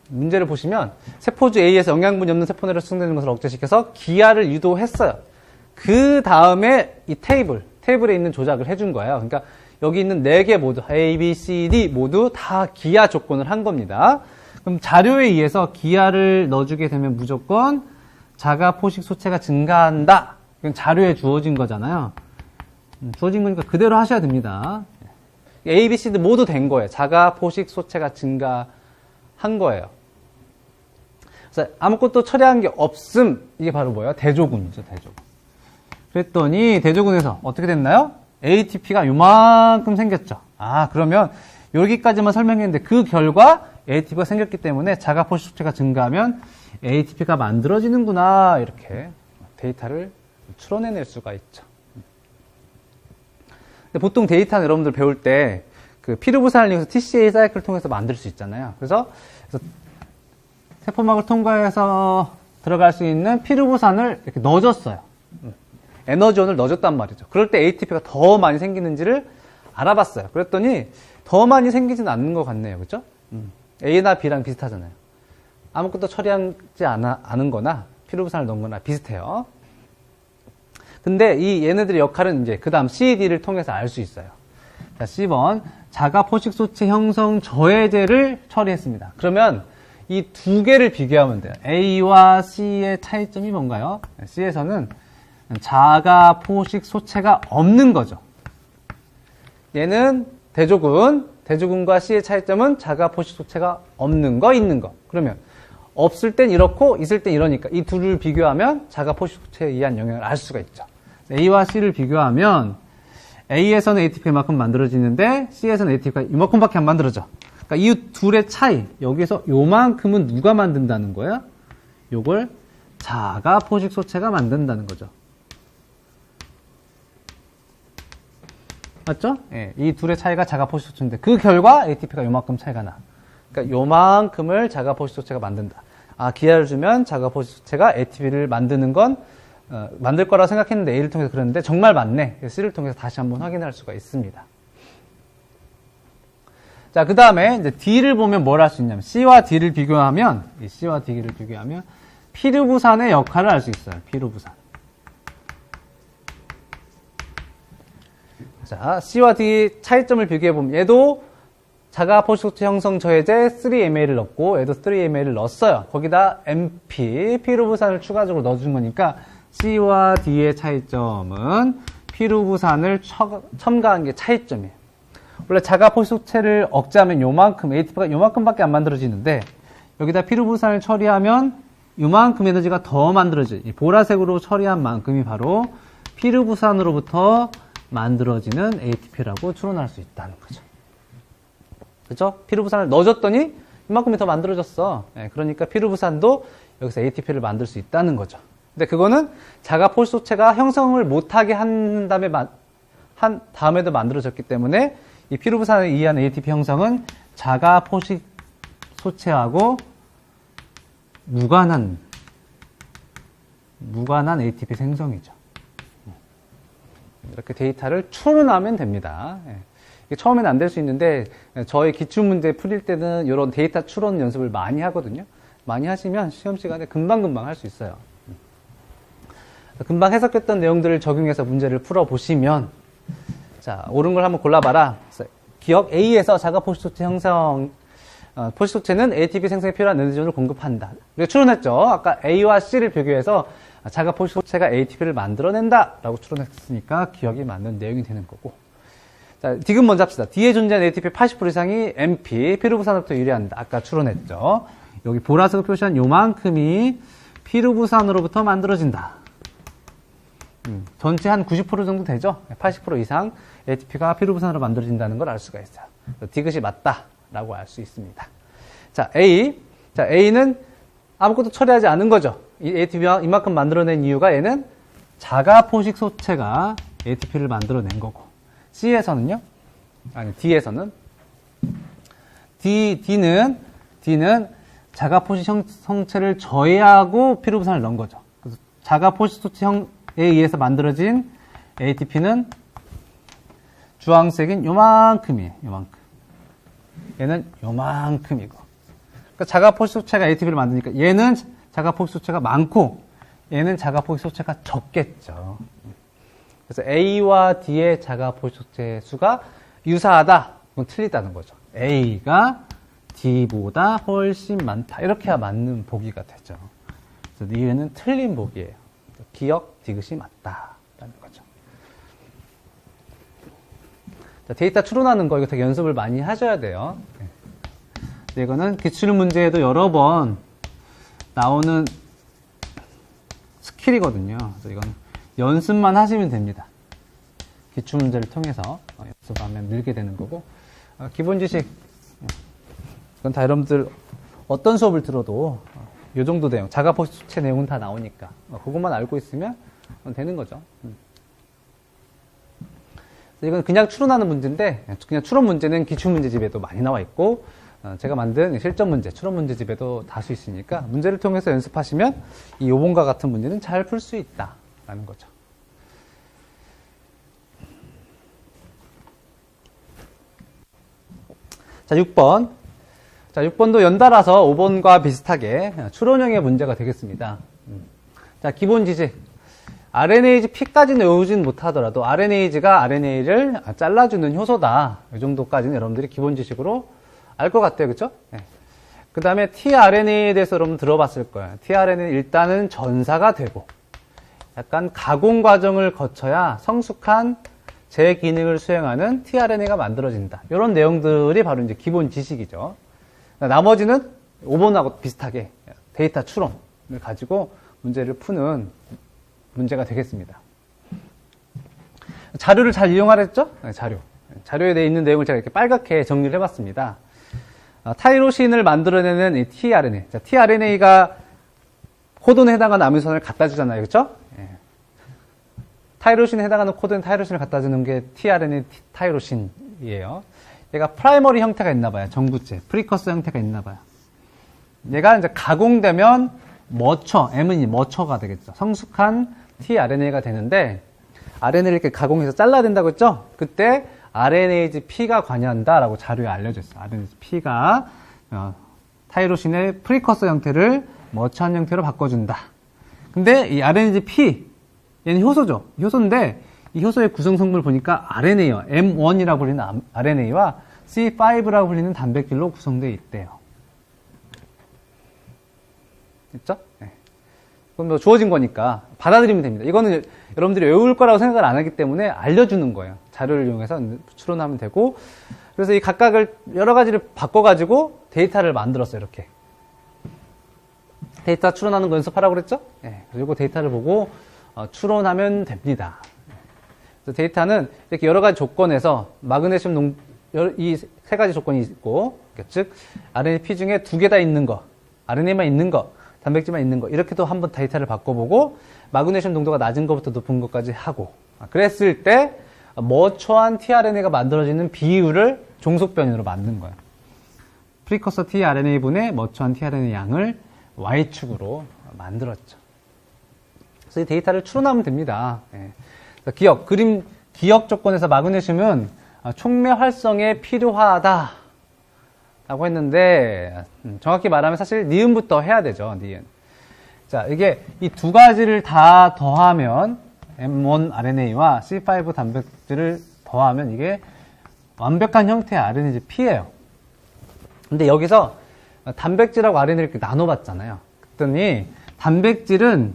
문제를 보시면 세포주 A에서 영양분이 없는 세포내로 수정되는 것을 억제시켜서 기하를 유도했어요. 그 다음에 이 테이블에 있는 조작을 해준 거예요. 그러니까 여기 있는 4개 모두 A, B, C, D 모두 다 기하 조건을 한 겁니다. 그럼 자료에 의해서 기하를 넣어주게 되면 무조건 자가 포식 소체가 증가한다. 이건 자료에 주어진 거잖아요. 주어진 거니까 그대로 하셔야 됩니다. A, B, C, D 모두 된 거예요. 자가 포식 소체가 증가한 거예요. 그래서 아무것도 처리한 게 없음. 이게 바로 뭐예요? 대조군이죠, 대조군. 그랬더니 대조군에서 어떻게 됐나요? ATP가 요만큼 생겼죠. 그러면 여기까지만 설명했는데 그 결과 ATP가 생겼기 때문에 자가 포식 소체가 증가하면 ATP가 만들어지는구나. 이렇게 데이터를 추론해낼 수가 있죠. 근데 보통 데이터는 여러분들 배울 때 그 피루부산을 이용해서 TCA 사이클을 통해서 만들 수 있잖아요. 그래서 세포막을 통과해서 들어갈 수 있는 피루부산을 이렇게 넣어줬어요. 에너지원을 넣어줬단 말이죠. 그럴 때 ATP가 더 많이 생기는지를 알아봤어요. 그랬더니 더 많이 생기지는 않는 것 같네요. 그죠? A나 B랑 비슷하잖아요. 아무것도 처리하지 않은 거나 피루부산을 넣은 거나 비슷해요. 근데 이 얘네들의 역할은 이제 그 다음 C, D를 통해서 알 수 있어요. 자, C번. 자가 포식소체 형성 저해제를 처리했습니다. 그러면 이 두 개를 비교하면 돼요. A와 C의 차이점이 뭔가요? C에서는 자가 포식 소체가 없는 거죠. 얘는 대조군과 C의 차이점은 자가 포식 소체가 없는 거, 있는 거. 그러면 없을 땐 이렇고 있을 땐 이러니까 이 둘을 비교하면 자가 포식 소체에 의한 영향을 알 수가 있죠. A와 C를 비교하면 A에서는 ATP가 이만큼 만들어지는데 C에서는 ATP가 이만큼밖에 안 만들어져. 그러니까 이 둘의 차이, 여기서 요만큼은 누가 만든다는 거야? 요걸 자가 포식 소체가 만든다는 거죠. 맞죠? 예, 이 둘의 차이가 자가 포식 소체인데 그 결과 ATP가 요만큼 차이가 나. 그러니까 요만큼을 자가 포식 소체가 만든다. 기하를 주면 자가 포식 소체가 ATP를 만드는 건 만들 거라고 생각했는데 A를 통해서 그랬는데 정말 맞네. C를 통해서 다시 한번 확인할 수가 있습니다. 자, 그 다음에 이제 D를 보면 뭘 할 수 있냐면 C와 D를 비교하면 피루부산의 역할을 알 수 있어요. 피루부산. 자, C와 D 차이점을 비교해보면 얘도 자가 포식소체 형성 저해제 3MA를 넣고 얘도 3MA를 넣었어요. 거기다 MP, 피루부산을 추가적으로 넣어준 거니까 C와 D의 차이점은 피루부산을 첨가한 게 차이점이에요. 원래 자가 포식소체를 억제하면 요만큼, ATP가 요만큼밖에 안 만들어지는데 여기다 피루부산을 처리하면 요만큼 에너지가 더 만들어져요. 이 보라색으로 처리한 만큼이 바로 피루부산으로부터 만들어지는 ATP라고 추론할 수 있다는 거죠. 그죠? 피루부산을 넣어줬더니 이만큼이 더 만들어졌어. 그러니까 피루부산도 여기서 ATP를 만들 수 있다는 거죠. 근데 그거는 자가 포식소체가 형성을 못하게 한 다음에도 만들어졌기 때문에 이 피루부산에 의한 ATP 형성은 자가 포식소체하고 무관한 ATP 생성이죠. 이렇게 데이터를 추론하면 됩니다. 이게 처음에는 안 될 수 있는데 저희 기출문제 풀릴 때는 이런 데이터 추론 연습을 많이 하거든요. 많이 하시면 시험 시간에 금방금방 할 수 있어요. 금방 해석했던 내용들을 적용해서 문제를 풀어보시면 자, 옳은 걸 한번 골라봐라. 기억 A에서 자가 포식소체 형성 포식소체는 ATP 생성에 필요한 에너지원을 공급한다. 우리가 추론했죠. 아까 A와 C를 비교해서 자가 포식소체가 ATP를 만들어낸다 라고 추론했으니까 기억이 맞는 내용이 되는 거고. 자, D금 먼저 합시다. D에 존재하는 ATP 80% 이상이 MP, 피루부산으로부터 유래한다. 아까 추론했죠. 여기 보라색으로 표시한 요만큼이 피루부산으로부터 만들어진다. 전체 한 90% 정도 되죠. 80% 이상 ATP가 피루부산으로 만들어진다는 걸 알 수가 있어요. 디귿이 맞다라고 알 수 있습니다. 자, A. 자, A는 아무것도 처리하지 않은 거죠. 이 ATP가 이만큼 만들어낸 이유가 얘는 자가 포식 소체가 ATP를 만들어낸 거고. C에서는요? 아니, D에서는 D는 자가 포식 성체를 저해하고 피루부산을 넣은 거죠. 그래서 자가 포식 소체에 의해서 만들어진 ATP는 주황색인 요만큼이에요. 요만큼. 얘는 요만큼이고. 그러니까 자가 포식 소체가 ATP를 만드니까 얘는 자가 포식 소체가 많고 얘는 자가 포식 소체가 적겠죠. 그래서 A와 D의 자가 포식 소체 수가 유사하다. 그건 틀리다는 거죠. A가 D보다 훨씬 많다. 이렇게 해야 맞는 보기가 되죠. 그래서 이유는 틀린 보기예요. 기억, 디귿이 맞다라는 거죠. 자, 데이터 추론하는 거 이거 되게 연습을 많이 하셔야 돼요. 이거는 기출 문제에도 여러 번 나오는 스킬이거든요. 그래서 이건 연습만 하시면 됩니다. 기출 문제를 통해서 연습하면 늘게 되는 거고, 기본 지식 이건 다 여러분들 어떤 수업을 들어도 이 정도 내용, 자가 포식 소체 내용은 다 나오니까 그것만 알고 있으면 되는 거죠. 이건 그냥 추론하는 문제인데, 그냥 추론 문제는 기출 문제집에도 많이 나와 있고, 제가 만든 실전 문제, 추론 문제집에도 다수 있으니까 문제를 통해서 연습하시면 이 5번과 같은 문제는 잘 풀 수 있다라는 거죠. 자, 6번. 자, 6번도 연달아서 5번과 비슷하게 추론형의 문제가 되겠습니다. 자, 기본 지식. RNase P까지는 외우진 못하더라도 RNase가 RNA를 잘라주는 효소다. 이 정도까지는 여러분들이 기본 지식으로 알 것 같아요. 그쵸? 네. 그 다음에 tRNA에 대해서 여러분 들어봤을 거예요. tRNA는 일단은 전사가 되고 약간 가공 과정을 거쳐야 성숙한 제 기능을 수행하는 tRNA가 만들어진다. 이런 내용들이 바로 이제 기본 지식이죠. 나머지는 5번하고 비슷하게 데이터 추론을 가지고 문제를 푸는 문제가 되겠습니다. 자료를 잘 이용하랬죠? 네, 자료에 되어 있는 내용을 제가 이렇게 빨갛게 정리를 해봤습니다. 타이로신을 만들어내는 이 tRNA. 자, tRNA가 코드에 해당하는 아미노산을 갖다 주잖아요. 그렇죠? 예. 타이로신에 해당하는 코드는 타이로신을 갖다 주는 게 tRNA 타이로신이에요. 얘가 프라이머리 형태가 있나 봐요. 전구체. 프리커서 형태가 있나 봐요. 얘가 이제 가공되면 M은 머처가 되겠죠. 성숙한 tRNA가 되는데 RNA를 이렇게 가공해서 잘라야 된다고 했죠? 그때 RNase P가 관여한다라고 자료에 알려져 있어요. RNase P가 타이로신의 프리커서 형태를 머처한 형태로 바꿔준다. 근데 이 RNase P 얘는 효소죠. 효소인데 이 효소의 구성 성분을 보니까 RNA요. M1이라고 불리는 RNA와 C5라고 불리는 단백질로 구성되어 있대요. 됐죠? 네. 그럼 뭐 주어진 거니까 받아들이면 됩니다. 이거는 여러분들이 외울 거라고 생각을 안 하기 때문에 알려주는 거예요. 자료를 이용해서 추론하면 되고, 그래서 이 각각을 여러 가지를 바꿔가지고 데이터를 만들었어요. 이렇게 데이터 추론하는 거 연습하라고 그랬죠? 네. 그리고 데이터를 보고 추론하면 됩니다. 그래서 데이터는 이렇게 여러 가지 조건에서 마그네슘 이 세 가지 조건이 있고, 즉 RNP 중에 2개 다 있는 거, RNA만 있는 거, 단백질만 있는 거, 이렇게도 한번 데이터를 바꿔보고 마그네슘 농도가 낮은 것부터 높은 것까지 하고, 그랬을 때 머처한 tRNA가 만들어지는 비율을 종속 변이로 만든 거예요. 프리커서 tRNA분의 머처한 tRNA 양을 Y축으로 만들었죠. 그래서 이 데이터를 추론하면 됩니다. 예. 기억 조건에서 마그네슘은 촉매 활성에 필요하다 라고 했는데, 정확히 말하면 사실 니은부터 해야 되죠. 니은. 자, 이게 이 두 가지를 다 더하면 M1 RNA와 C5 단백질을 더하면 이게 완벽한 형태의 RNA P예요. 근데 여기서 단백질하고 RNA를 이렇게 나눠봤잖아요. 그랬더니 단백질은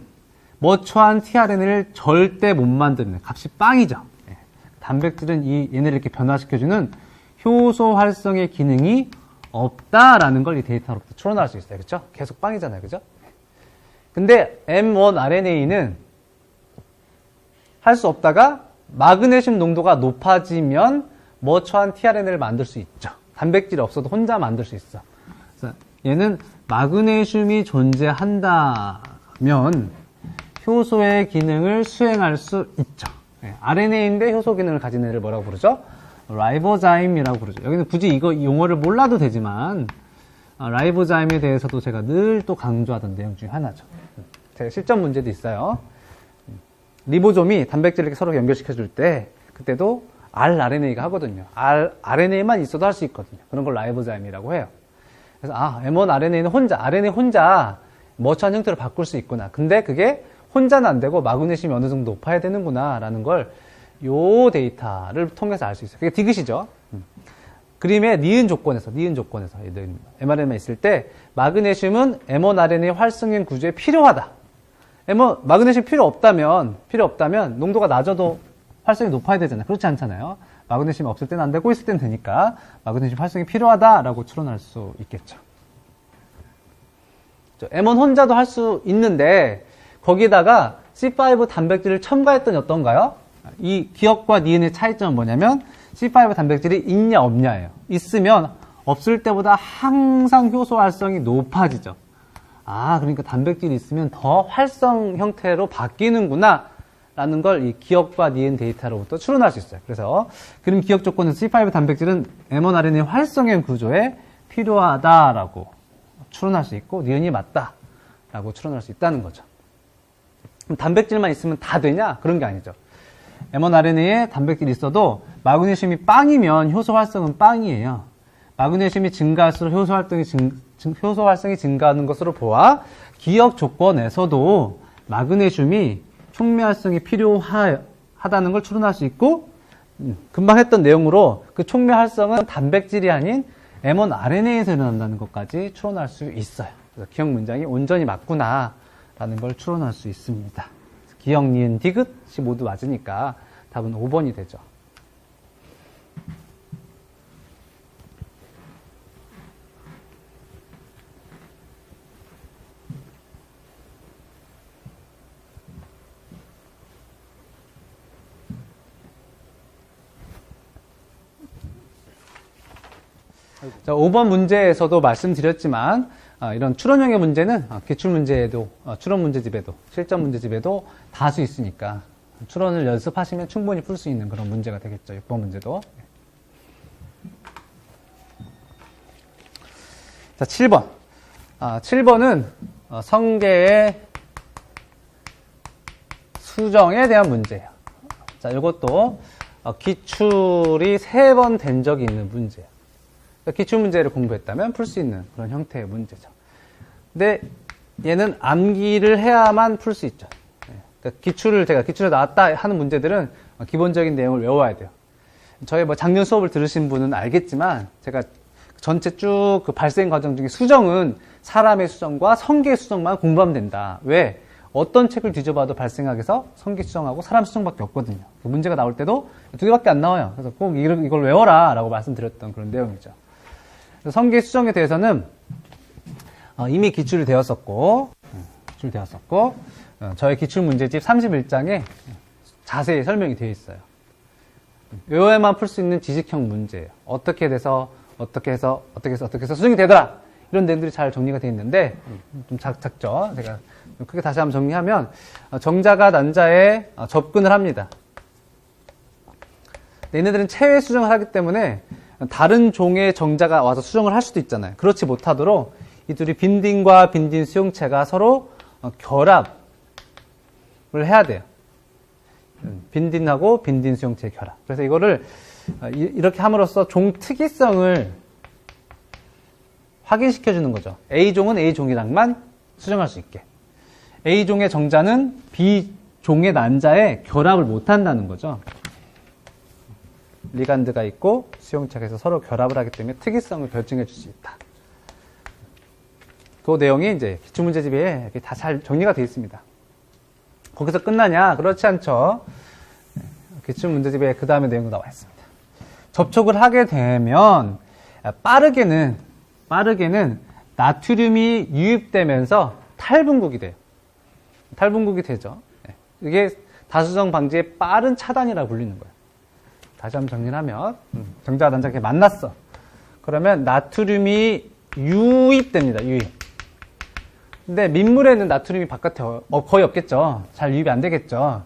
머처한 tRNA를 절대 못 만드는 값이 빵이죠. 단백질은 얘네를 이렇게 변화시켜주는 효소 활성의 기능이 없다라는 걸 이 데이터로부터 추론할 수 있어요. 그렇죠? 계속 빵이잖아요. 그죠? 근데 M1 RNA는 할 수 없다가 마그네슘 농도가 높아지면 머처한 tRNA를 만들 수 있죠. 단백질이 없어도 혼자 만들 수 있어. 그래서 얘는 마그네슘이 존재한다면 효소의 기능을 수행할 수 있죠. RNA인데 효소 기능을 가진 애를 뭐라고 부르죠? 라이보자임이라고 부르죠. 여기는 굳이 이거 용어를 몰라도 되지만 라이보자임에 대해서도 제가 늘 또 강조하던 내용 중에 하나죠. 제가 실전 문제도 있어요. 리보솜이 단백질을 이렇게 서로 연결시켜줄 때 그때도 rRNA가 하거든요. rRNA만 있어도 할 수 있거든요. 그런 걸 라이보자임이라고 해요. 그래서 mRNA는 RNA 혼자 머처한 형태로 바꿀 수 있구나. 근데 그게 혼자는 안 되고 마그네슘이 어느 정도 높아야 되는구나 라는 걸 요 데이터를 통해서 알 수 있어요. 그게 디귿이죠. 그림의 니은 조건에서 mRNA만 있을 때 마그네슘은 mRNA 활성형 구조에 필요하다. 마그네슘 필요 없다면 농도가 낮아도 활성이 높아야 되잖아요. 그렇지 않잖아요. 마그네슘이 없을 때는 안 되고 있을 때는 되니까 마그네슘 활성이 필요하다라고 추론할 수 있겠죠. M1 혼자도 할 수 있는데 거기다가 C5 단백질을 첨가했더니 어떤가요? 이 기억과 니은의 차이점은 뭐냐면 C5 단백질이 있냐 없냐예요. 있으면 없을 때보다 항상 효소 활성이 높아지죠. 그러니까 단백질이 있으면 더 활성 형태로 바뀌는구나 라는 걸 이 기억과 니은 데이터로부터 추론할 수 있어요. 그래서 그림 기억 조건에서 C5 단백질은 mRNA 활성형 구조에 필요하다라고 추론할 수 있고 니은이 맞다라고 추론할 수 있다는 거죠. 그럼 단백질만 있으면 다 되냐? 그런 게 아니죠. mRNA에 단백질이 있어도 마그네슘이 빵이면 효소 활성은 빵이에요. 마그네슘이 증가할수록 효소 활성이 증가하는 것으로 보아 기억 조건에서도 마그네슘이 촉매 활성이 필요하다는 걸 추론할 수 있고 금방 했던 내용으로 그 촉매 활성은 단백질이 아닌 mRNA에서 일어난다는 것까지 추론할 수 있어요. 그래서 기억 문장이 온전히 맞구나라는 걸 추론할 수 있습니다. 기억, 니은, 디귿이 모두 맞으니까 답은 5번이 되죠. 자, 5번 문제에서도 말씀드렸지만 이런 추론형의 문제는 기출문제에도 추론 문제집에도 실전 문제집에도 다수 있으니까 추론을 연습하시면 충분히 풀 수 있는 그런 문제가 되겠죠. 6번 문제도. 자, 7번. 7번은 성계의 수정에 대한 문제예요. 자, 이것도 기출이 3번 된 적이 있는 문제예요. 기출문제를 공부했다면 풀 수 있는 그런 형태의 문제죠. 근데 얘는 암기를 해야만 풀 수 있죠. 그러니까 기출에 나왔다 하는 문제들은 기본적인 내용을 외워야 돼요. 저희 작년 수업을 들으신 분은 알겠지만 제가 전체 쭉 그 발생 과정 중에 수정은 사람의 수정과 성계의 수정만 공부하면 된다. 왜? 어떤 책을 뒤져봐도 발생학에서 성계 수정하고 사람 수정밖에 없거든요. 그 문제가 나올 때도 2개밖에 안 나와요. 그래서 꼭 이걸 외워라 라고 말씀드렸던 그런 내용이죠. 성계 수정에 대해서는 이미 기출이 되었었고 저의 기출문제집 31장에 자세히 설명이 되어 있어요. 외워야만 풀 수 있는 지식형 문제예요. 어떻게 해서 수정이 되더라. 이런 내용들이 잘 정리가 되어 있는데 좀 작죠. 제가 크게 다시 한번 정리하면 정자가 난자에 접근을 합니다. 얘네들은 체외 수정을 하기 때문에 다른 종의 정자가 와서 수정을 할 수도 있잖아요. 그렇지 못하도록 이 둘이 빈딘과 빈딘 수용체가 서로 결합을 해야 돼요. 빈딘하고 빈딘 수용체의 결합. 그래서 이거를 이렇게 함으로써 종 특이성을 확인시켜주는 거죠. A종은 A종이랑만 수정할 수 있게. A종의 정자는 B종의 난자에 결합을 못한다는 거죠. 리간드가 있고 수용체가 있어 서로 결합을 하기 때문에 특이성을 결정해 줄 수 있다. 그 내용이 이제 기출문제집에 다 잘 정리가 되어 있습니다. 거기서 끝나냐? 그렇지 않죠. 기출문제집에 그 다음에 내용도 나와 있습니다. 접촉을 하게 되면 빠르게는 나트륨이 유입되면서 탈분국이 돼요. 탈분국이 되죠. 이게 다수정 방지의 빠른 차단이라고 불리는 거예요. 다시 한번 정리를 하면 정자와 난자가 이렇게 만났어. 그러면 나트륨이 유입됩니다. 유입. 근데 민물에는 나트륨이 바깥에 거의 없겠죠. 잘 유입이 안 되겠죠.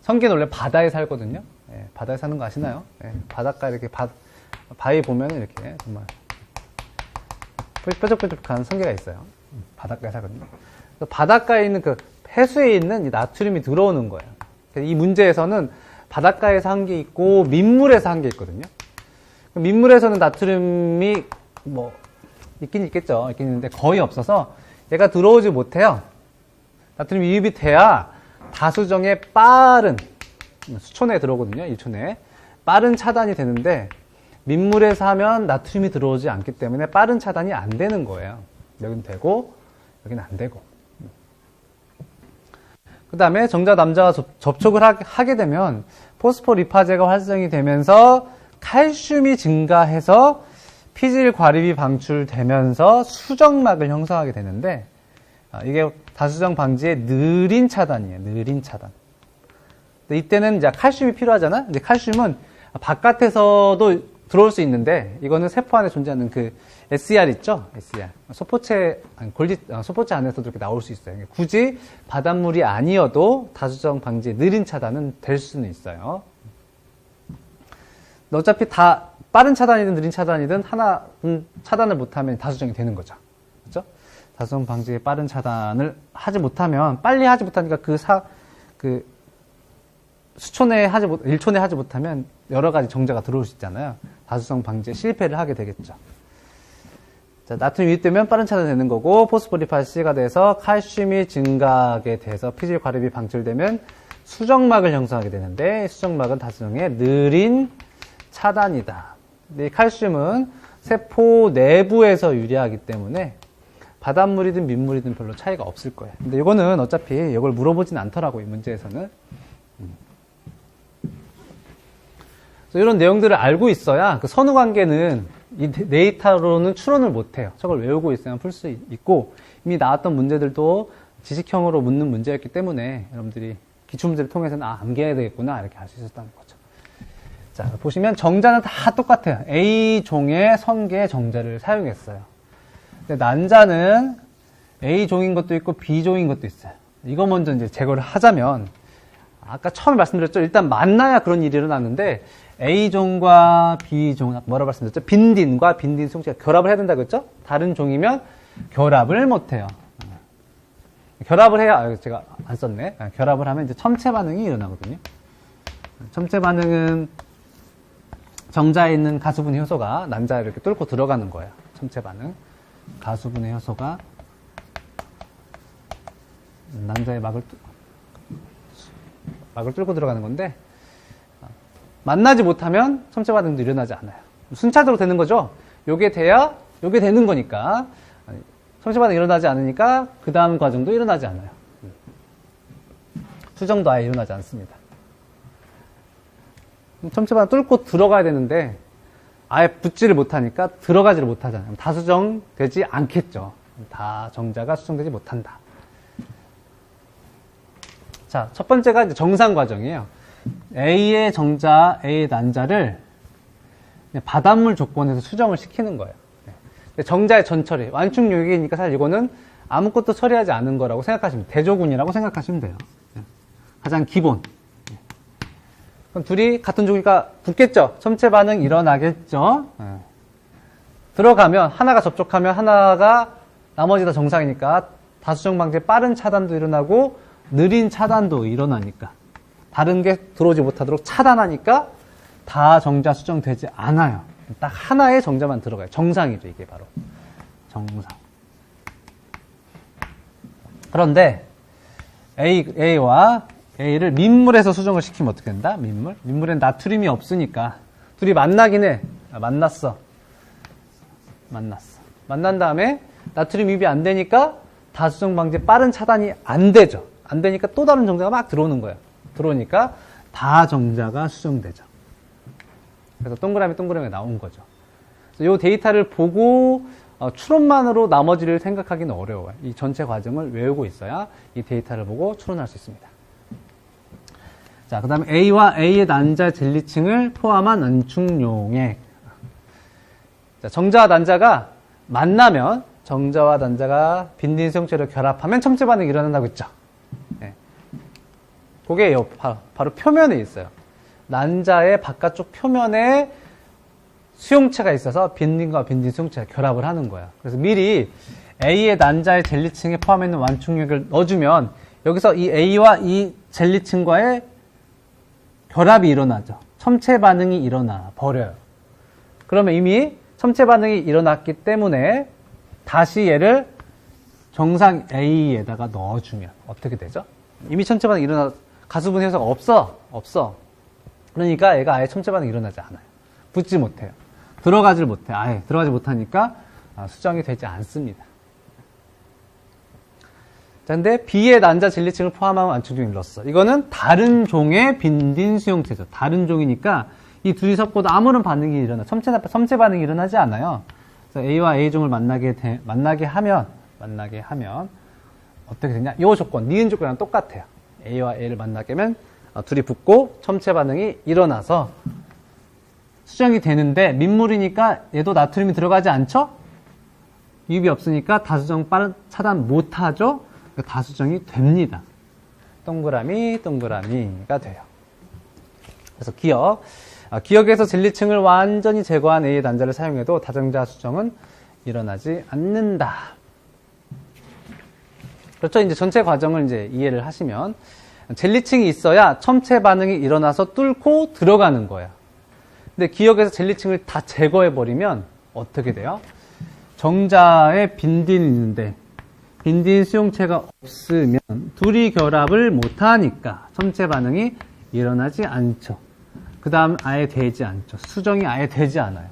성게는 원래 바다에 살거든요. 예, 바다에 사는 거 아시나요? 예, 바닷가 이렇게 바위 보면 이렇게 정말 뾰족뾰족한 성게가 있어요. 바닷가에 살거든요. 그래서 바닷가에 있는 그 해수에 있는 이 나트륨이 들어오는 거예요. 이 문제에서는 바닷가에서 한 게 있고 민물에서 한 게 있거든요. 민물에서는 나트륨이 뭐 있긴 있겠죠. 있긴 있는데 거의 없어서 얘가 들어오지 못해요. 나트륨 유입이 돼야 다수정의 빠른 수초 내에 들어오거든요. 1초 내에 빠른 차단이 되는데 민물에서 하면 나트륨이 들어오지 않기 때문에 빠른 차단이 안 되는 거예요. 여기는 되고 여기는 안 되고. 그 다음에 정자 남자와 접촉을 하게 되면 포스포리파제가 활성이 되면서 칼슘이 증가해서 피질 과립이 방출되면서 수정막을 형성하게 되는데 이게 다수정 방지의 느린 차단이에요. 느린 차단. 근데 이때는 이제 칼슘이 필요하잖아. 이제 칼슘은 바깥에서도 들어올 수 있는데 이거는 세포 안에 존재하는 그 SER 있죠? SER. 소포체 안에서도 이렇게 나올 수 있어요. 굳이 바닷물이 아니어도 다수정 방지의 느린 차단은 될 수는 있어요. 어차피 다 빠른 차단이든 느린 차단이든 하나 차단을 못하면 다수정이 되는 거죠. 그렇죠? 다수정 방지의 빠른 차단을 하지 못하면 빨리 하지 못하니까 수초 내에 1초 내에 하지 못하면 여러 가지 정자가 들어올 수 있잖아요. 다수정 방지에 실패를 하게 되겠죠. 자, 나트륨이 유입되면 빠른 차단되는 거고 포스포리파시가 돼서 칼슘이 증가하게 돼서 피질 과립이 방출되면 수정막을 형성하게 되는데 수정막은 다수정의 느린 차단이다. 근데 이 칼슘은 세포 내부에서 유리하기 때문에 바닷물이든 민물이든 별로 차이가 없을 거예요. 근데 이거는 어차피 이걸 물어보진 않더라고요. 이 문제에서는. 이런 내용들을 알고 있어야 그 선후관계는 이 데이터로는 추론을 못해요. 저걸 외우고 있어야 풀 수 있고 이미 나왔던 문제들도 지식형으로 묻는 문제였기 때문에 여러분들이 기출문제를 통해서는 암기해야 되겠구나 이렇게 알 수 있었다는 거죠. 자, 보시면 정자는 다 똑같아요. A종의 성게 정자를 사용했어요. 근데 난자는 A종인 것도 있고 B종인 것도 있어요. 이거 먼저 이제 제거를 하자면 아까 처음에 말씀드렸죠. 일단 만나야 그런 일이 일어났는데 A종과 B종, 뭐라고 말씀드렸죠? 빈딘과 빈딘 수용체가 결합을 해야 된다고 했죠? 다른 종이면 결합을 못해요. 결합을 해야, 제가 안 썼네. 결합을 하면 이제 첨체 반응이 일어나거든요. 첨체 반응은 정자에 있는 가수분해 효소가 난자를 이렇게 뚫고 들어가는 거예요. 첨체 반응. 가수분해 효소가 난자의 막을 뚫고 들어가는 건데, 만나지 못하면 첨체 반응도 일어나지 않아요. 순차적으로 되는 거죠. 요게 돼야 요게 되는 거니까. 첨체 반응이 일어나지 않으니까 그 다음 과정도 일어나지 않아요. 수정도 아예 일어나지 않습니다. 첨체 반응 뚫고 들어가야 되는데 아예 붙지를 못하니까 들어가지를 못하잖아요. 다 수정되지 않겠죠. 다 정자가 수정되지 못한다. 자, 첫 번째가 이제 정상 과정이에요. A의 정자, A의 난자를 바닷물 조건에서 수정을 시키는 거예요. 정자의 전처리, 완충유기이니까 사실 이거는 아무것도 처리하지 않은 거라고 생각하시면, 대조군이라고 생각하시면 돼요. 가장 기본. 그럼 둘이 같은 종이니까 붙겠죠? 첨체 반응 일어나겠죠? 들어가면, 하나가 접촉하면 하나가 나머지 다 정상이니까 다수정 방지에 빠른 차단도 일어나고 느린 차단도 일어나니까 다른 게 들어오지 못하도록 차단하니까 다 정자 수정되지 않아요. 딱 하나의 정자만 들어가요. 정상이죠, 이게 바로. 정상. 그런데 A와 A를 민물에서 수정을 시키면 어떻게 된다? 민물엔 나트륨이 없으니까 둘이 만나긴 해. 만났어. 만난 다음에 나트륨 유입이 안 되니까 다수정 방지에 빠른 차단이 안 되죠. 안 되니까 또 다른 정자가 막 들어오는 거예요. 들어오니까 다 정자가 수정되죠. 그래서 동그라미 나온 거죠. 이 데이터를 보고 추론만으로 나머지를 생각하기는 어려워요. 이 전체 과정을 외우고 있어야 이 데이터를 보고 추론할 수 있습니다. 자, 그 다음에 A와 A의 난자 젤리층을 포함한 은축용액. 자, 정자와 난자가 만나면, 정자와 난자가 빈딘 수용체로 결합하면 첨체 반응이 일어난다고 했죠. 네. 그게 바로 표면에 있어요. 난자의 바깥쪽 표면에 수용체가 있어서 빈딘과 빈딘 수용체가 결합을 하는 거야. 그래서 미리 A의 난자의 젤리층에 포함해 있는 완충력을 넣어주면 여기서 이 A와 이 젤리층과의 결합이 일어나죠. 첨체 반응이 일어나 버려요. 그러면 이미 첨체 반응이 일어났기 때문에 다시 얘를 정상 A에다가 넣어주면 어떻게 되죠? 이미 첨체 반응이 일어나 가수분 해소가 없어. 그러니까 얘가 아예 첨체 반응이 일어나지 않아요. 붙지 못해요. 들어가질 못해. 아예 들어가지 못하니까 수정이 되지 않습니다. 자, 근데 B의 난자 젤리층을 포함한 완충종을 넣었어. 이거는 다른 종의 빈딘 수용체죠. 다른 종이니까 이 둘이 섞어도 아무런 반응이 첨체 반응이 일어나지 않아요. 그래서 A와 A종을 만나게 하면 어떻게 되냐? 이 조건, 니은 조건이랑 똑같아요. A와 A를 만나게 하면 둘이 붙고 첨체 반응이 일어나서 수정이 되는데 민물이니까 얘도 나트륨이 들어가지 않죠? 유입이 없으니까 다수정 차단 못하죠? 다수정이 됩니다. 동그라미가 돼요. 그래서 기억에서 젤리층을 완전히 제거한 A의 난자를 사용해도 다정자 수정은 일어나지 않는다. 그렇죠? 이제 전체 과정을 이제 이해를 하시면 젤리층이 있어야 첨체 반응이 일어나서 뚫고 들어가는 거야. 근데 기억에서 젤리층을 다 제거해버리면 어떻게 돼요? 정자에 빈딘이 있는데 빈딘 수용체가 없으면 둘이 결합을 못하니까 첨체 반응이 일어나지 않죠. 그 다음 아예 되지 않죠. 수정이 아예 되지 않아요.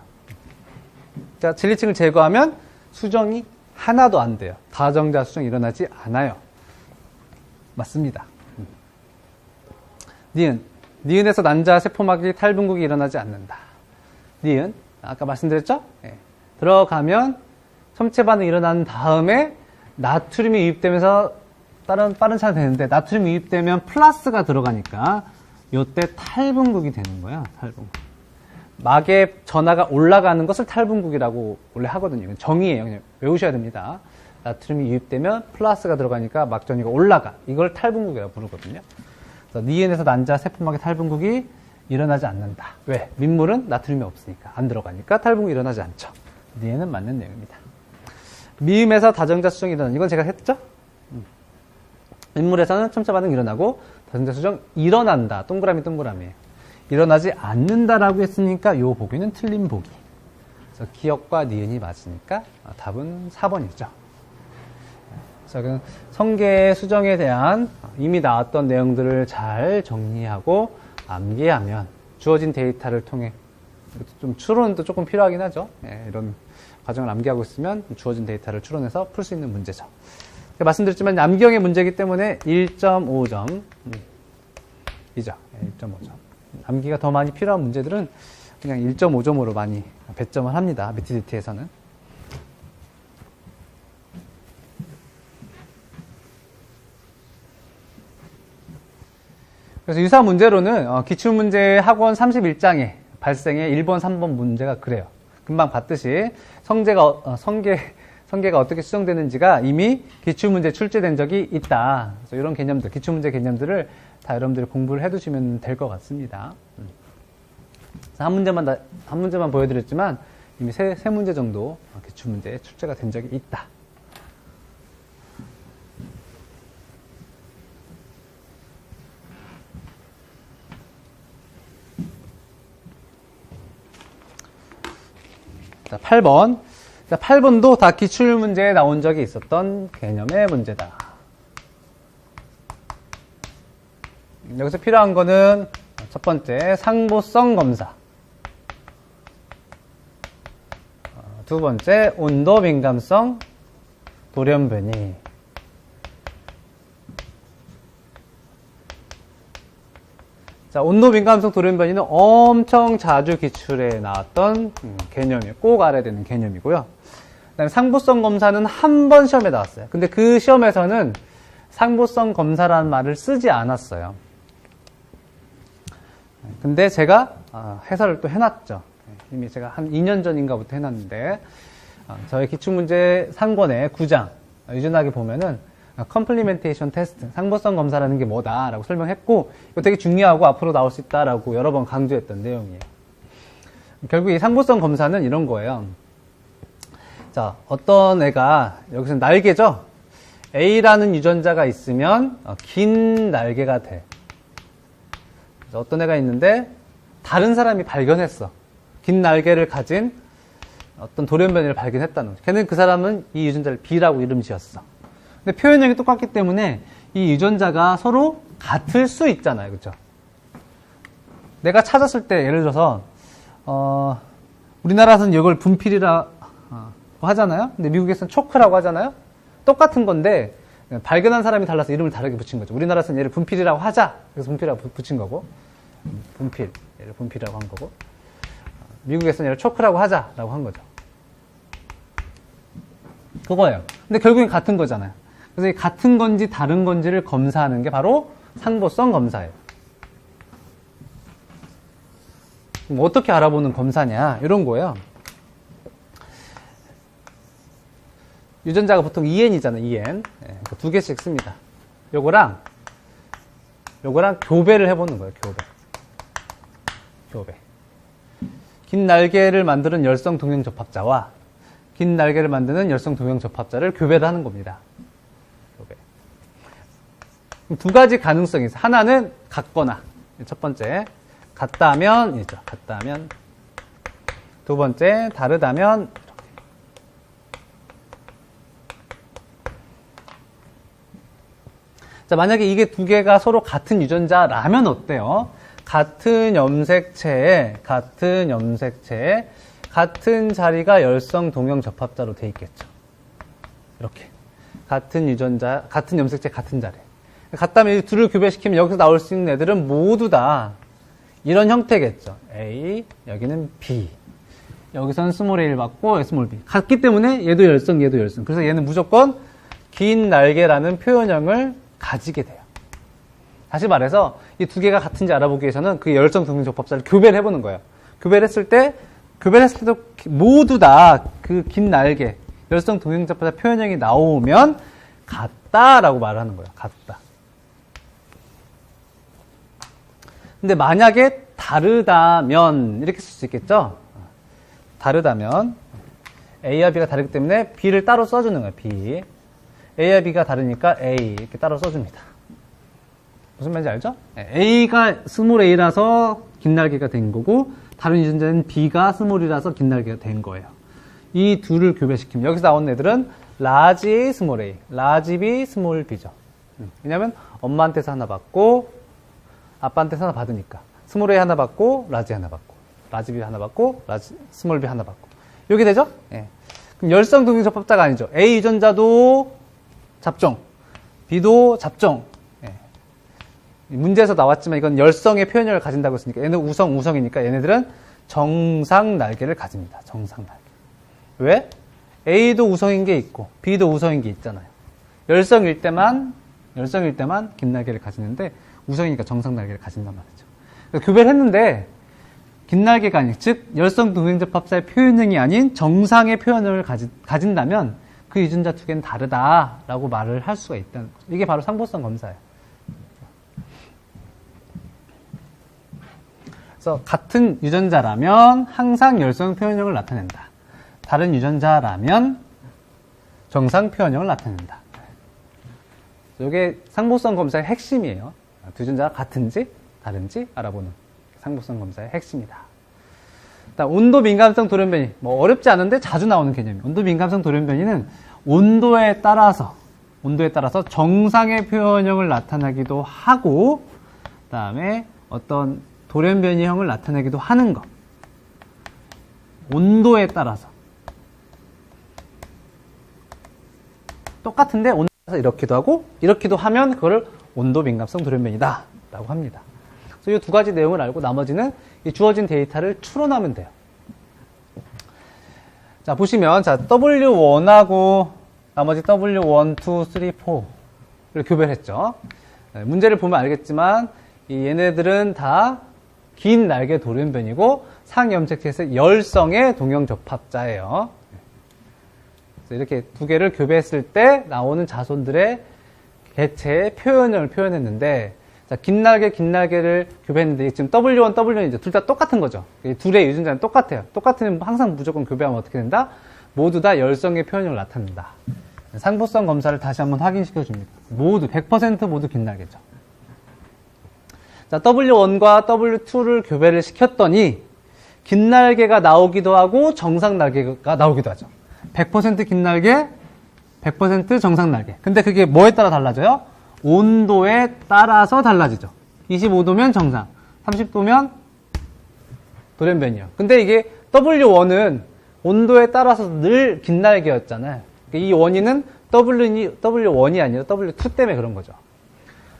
자, 젤리층을 제거하면 수정이 하나도 안 돼요. 다정자 수정이 일어나지 않아요. 맞습니다. 니은에서 난자 세포막이 탈분국이 일어나지 않는다. 니은 아까 말씀드렸죠? 네. 들어가면 첨체 반응이 일어난 다음에 나트륨이 유입되면서 빠른 차가 되는데 나트륨이 유입되면 플러스가 들어가니까 요때 탈분국이 되는 거야. 탈분국. 막의 전하가 올라가는 것을 탈분국이라고 원래 하거든요. 이건 정의예요. 그냥 외우셔야 됩니다. 나트륨이 유입되면 플러스가 들어가니까 막 전위가 올라가. 이걸 탈분국이라고 부르거든요. 그래서 니은에서 난자 세포막의 탈분국이 일어나지 않는다. 왜? 민물은 나트륨이 없으니까 안 들어가니까 탈분국이 일어나지 않죠. 니은은 맞는 내용입니다. 미음에서 다정자 수정이 일어나는 이건 제가 했죠? 민물에서는 첨체 반응이 일어나고 다정자 수정 일어난다. 동그라미 일어나지 않는다라고 했으니까 요 보기는 틀린 보기. 그래서 기억과 니은이 맞으니까 답은 4번이죠. 그래서 성계 수정에 대한 이미 나왔던 내용들을 잘 정리하고 암기하면 주어진 데이터를 통해 좀 추론도 조금 필요하긴 하죠. 예, 이런 과정을 암기하고 있으면 주어진 데이터를 추론해서 풀 수 있는 문제죠. 말씀드렸지만 암기형의 문제이기 때문에 1.5점이죠. 1.5점. 암기가 더 많이 필요한 문제들은 그냥 1.5점으로 많이 배점을 합니다. 미티디티에서는. 그래서 유사 문제로는 기출문제 학원 31장에 발생의 1번, 3번 문제가 그래요. 금방 봤듯이 성계가 어떻게 수정되는지가 이미 기출문제 출제된 적이 있다. 그래서 이런 개념들, 기출문제 개념들을 다 여러분들이 공부를 해두시면 될 것 같습니다. 한 문제만 보여드렸지만 이미 세 문제 정도 기출문제에 출제가 된 적이 있다. 자, 8번. 자, 8번도 다 기출문제에 나온 적이 있었던 개념의 문제다. 여기서 필요한 거는 첫 번째, 상보성 검사. 두 번째, 온도 민감성 돌연변이. 자, 온도 민감성 돌연변이는 엄청 자주 기출에 나왔던 개념이에요. 꼭 알아야 되는 개념이고요. 그다음에 상보성 검사는 한 번 시험에 나왔어요. 근데 그 시험에서는 상보성 검사라는 말을 쓰지 않았어요. 근데 제가 해설을 또 해놨죠. 이미 제가 한 2년 전인가부터 해놨는데 저희 기출문제 상권의 9장 유준하게 보면은 컴플리멘테이션 테스트, 상보성 검사라는 게 뭐다라고 설명했고 이거 되게 중요하고 앞으로 나올 수 있다라고 여러 번 강조했던 내용이에요. 결국 이 상보성 검사는 이런 거예요. 자, 어떤 애가 여기서 날개죠. A라는 유전자가 있으면 긴 날개가 돼. 어떤 애가 있는데 다른 사람이 발견했어. 긴 날개를 가진 어떤 돌연변이를 발견했다는 거죠. 걔는 그 사람은 이 유전자를 B라고 이름 지었어. 근데 표현형이 똑같기 때문에 이 유전자가 서로 같을 수 있잖아요. 그렇죠? 내가 찾았을 때 예를 들어서 우리나라에서는 이걸 분필이라 하잖아요. 근데 미국에서는 초크라고 하잖아요. 똑같은 건데 발견한 사람이 달라서 이름을 다르게 붙인 거죠. 우리나라에서는 얘를 분필이라고 하자. 그래서 분필이라고 붙인 거고 분필, 얘를 분필이라고 한 거고 미국에서는 얘를 초크라고 하자라고 한 거죠. 그거예요. 근데 결국엔 같은 거잖아요. 그래서 이 같은 건지 다른 건지를 검사하는 게 바로 상보성 검사예요. 그럼 어떻게 알아보는 검사냐? 이런 거예요. 유전자가 보통 2N이잖아요. 2N. 네, 두 개씩 씁니다. 요거랑 교배를 해보는 거예요. 교배. 긴 날개를 만드는 열성 동형 접합자와 긴 날개를 만드는 열성 동형 접합자를 교배를 하는 겁니다. 교배. 두 가지 가능성이 있어요. 하나는 같거나, 첫 번째 같다면이죠. 같다면. 두 번째 다르다면. 자, 만약에 이게 두 개가 서로 같은 유전자라면 어때요? 같은 염색체에 같은 자리가 열성 동형 접합자로 돼 있겠죠. 이렇게. 같은 유전자, 같은 염색체, 같은 자리. 같다면 이 둘을 교배시키면 여기서 나올 수 있는 애들은 모두 다 이런 형태겠죠. A, 여기는 B. 여기서는 스몰 A를 받고 스몰 B. 같기 때문에 얘도 열성, 얘도 열성. 그래서 얘는 무조건 긴 날개라는 표현형을 가지게 돼요. 다시 말해서 이 두 개가 같은지 알아보기 위해서는 그 열성 동형 접합자를 교배를 해보는 거예요. 교배를 했을 때도 모두 다 그 긴 날개, 열성 동형 접합자 표현형이 나오면 같다라고 말하는 거예요. 같다. 근데 만약에 다르다면 이렇게 쓸 수 있겠죠? 다르다면 A와 B가 다르기 때문에 B를 따로 써주는 거예요. B. A와 B가 다르니까 A 이렇게 따로 써줍니다. 무슨 말인지 알죠? A가 스몰 A라서 긴 날개가 된 거고 다른 유전자는 B가 스몰이라서 긴 날개가 된 거예요. 이 둘을 교배시키면 여기서 나온 애들은 라지 A, 스몰 A, 라지 B, 스몰 B죠. 왜냐면 엄마한테서 하나 받고 아빠한테서 하나 받으니까 스몰 A 하나 받고 라지 하나 받고 라지 B 하나 받고 스몰 B 하나 받고 이렇게 되죠? 예. 그럼 열성 동형 접합자가 아니죠. A 유전자도 잡종, B도 잡종. 문제에서 나왔지만 이건 열성의 표현형을 가진다고 했으니까 얘는 우성이니까 얘네들은 정상 날개를 가집니다. 정상 날개. 왜? A도 우성인 게 있고 B도 우성인 게 있잖아요. 열성일 때만 긴 날개를 가지는데 우성이니까 정상 날개를 가진단 말이죠. 그래서 교배를 했는데 긴 날개가 아닌 즉 열성 동형접합자의 표현형이 아닌 정상의 표현을 가진다면 그 유전자 두 개는 다르다라고 말을 할 수가 있다는 거죠. 이게 바로 상보성 검사예요. 그래서 같은 유전자라면 항상 열성 표현형을 나타낸다. 다른 유전자라면 정상 표현형을 나타낸다. 이게 상보성 검사의 핵심이에요. 두 유전자가 같은지 다른지 알아보는 상보성 검사의 핵심이다. 온도 민감성 돌연변이 어렵지 않은데 자주 나오는 개념이에요. 온도 민감성 돌연변이는 온도에 따라서 정상의 표현형을 나타나기도 하고 그다음에 어떤 돌연변이형을 나타내기도 하는 것. 온도에 따라서. 똑같은데 온도에 따라서 이렇기도 하고 이렇기도 하면 그거를 온도 민감성 돌연변이다 라고 합니다. 그래서 이 두 가지 내용을 알고 나머지는 이 주어진 데이터를 추론하면 돼요. 자, 보시면 자 W1하고 나머지 W1, 2, 3, 4를 교배를 했죠. 문제를 보면 알겠지만 얘네들은 다 긴 날개 돌연변이고 상염색체에서 열성의 동형적합자예요. 그래서 이렇게 두 개를 교배했을 때 나오는 자손들의 개체의 표현을 표현했는데, 자, 긴 날개를 교배했는데 지금 W1, W2 이제 둘 다 똑같은 거죠. 둘의 유전자는 똑같아요. 똑같으면 항상 무조건 교배하면 어떻게 된다? 모두 다 열성의 표현을 나타낸다. 상보성 검사를 다시 한번 확인시켜 줍니다. 모두 100% 모두 긴 날개죠. 자, W1과 W2를 교배를 시켰더니 긴 날개가 나오기도 하고 정상 날개가 나오기도 하죠. 100% 긴 날개, 100% 정상 날개. 근데 그게 뭐에 따라 달라져요? 온도에 따라서 달라지죠. 25도면 정상, 30도면 돌연변이요. 근데 이게 W1은 온도에 따라서 늘 긴 날개였잖아요. 이 원인은 W1이 아니라 W2 때문에 그런 거죠.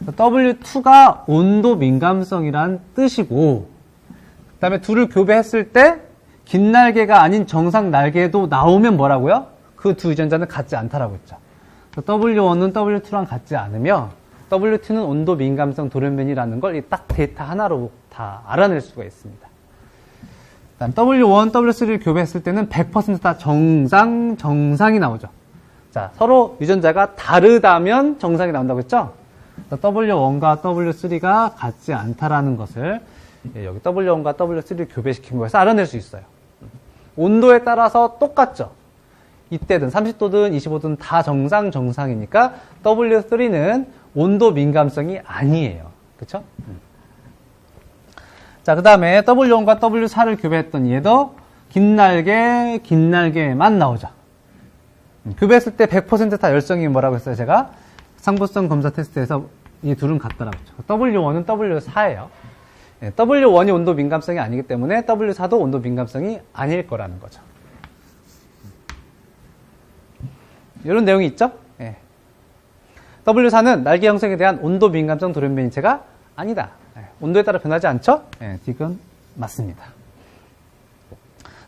W2가 온도 민감성이란 뜻이고, 그 다음에 둘을 교배했을 때 긴 날개가 아닌 정상 날개도 나오면 뭐라고요? 그 두 유전자는 같지 않다라고 했죠. W1은 W2랑 같지 않으며 W2는 온도 민감성 돌연변이라는 걸 딱 데이터 하나로 다 알아낼 수가 있습니다. 그다음 W1, W3를 교배했을 때는 100% 다 정상이 나오죠. 자, 서로 유전자가 다르다면 정상이 나온다고 했죠? W1과 W3가 같지 않다라는 것을 여기 W1과 W3를 교배시킨 거에서 알아낼 수 있어요. 온도에 따라서 똑같죠. 이때든 30도든 25도든 다 정상이니까 W3는 온도 민감성이 아니에요. 그쵸? 자, 그 다음에 W1과 W4를 교배했던 얘도 긴 날개만 나오죠. 교배했을 때 100% 다 열성이 뭐라고 했어요? 제가 상보성 검사 테스트에서 이 둘은 같다라고 했죠. W1은 W4예요. W1이 온도 민감성이 아니기 때문에 W4도 온도 민감성이 아닐 거라는 거죠. 이런 내용이 있죠? 예. W4는 날개 형성에 대한 온도 민감성 돌연변이체가 아니다. 예. 온도에 따라 변하지 않죠? 예, 딕은 맞습니다. 그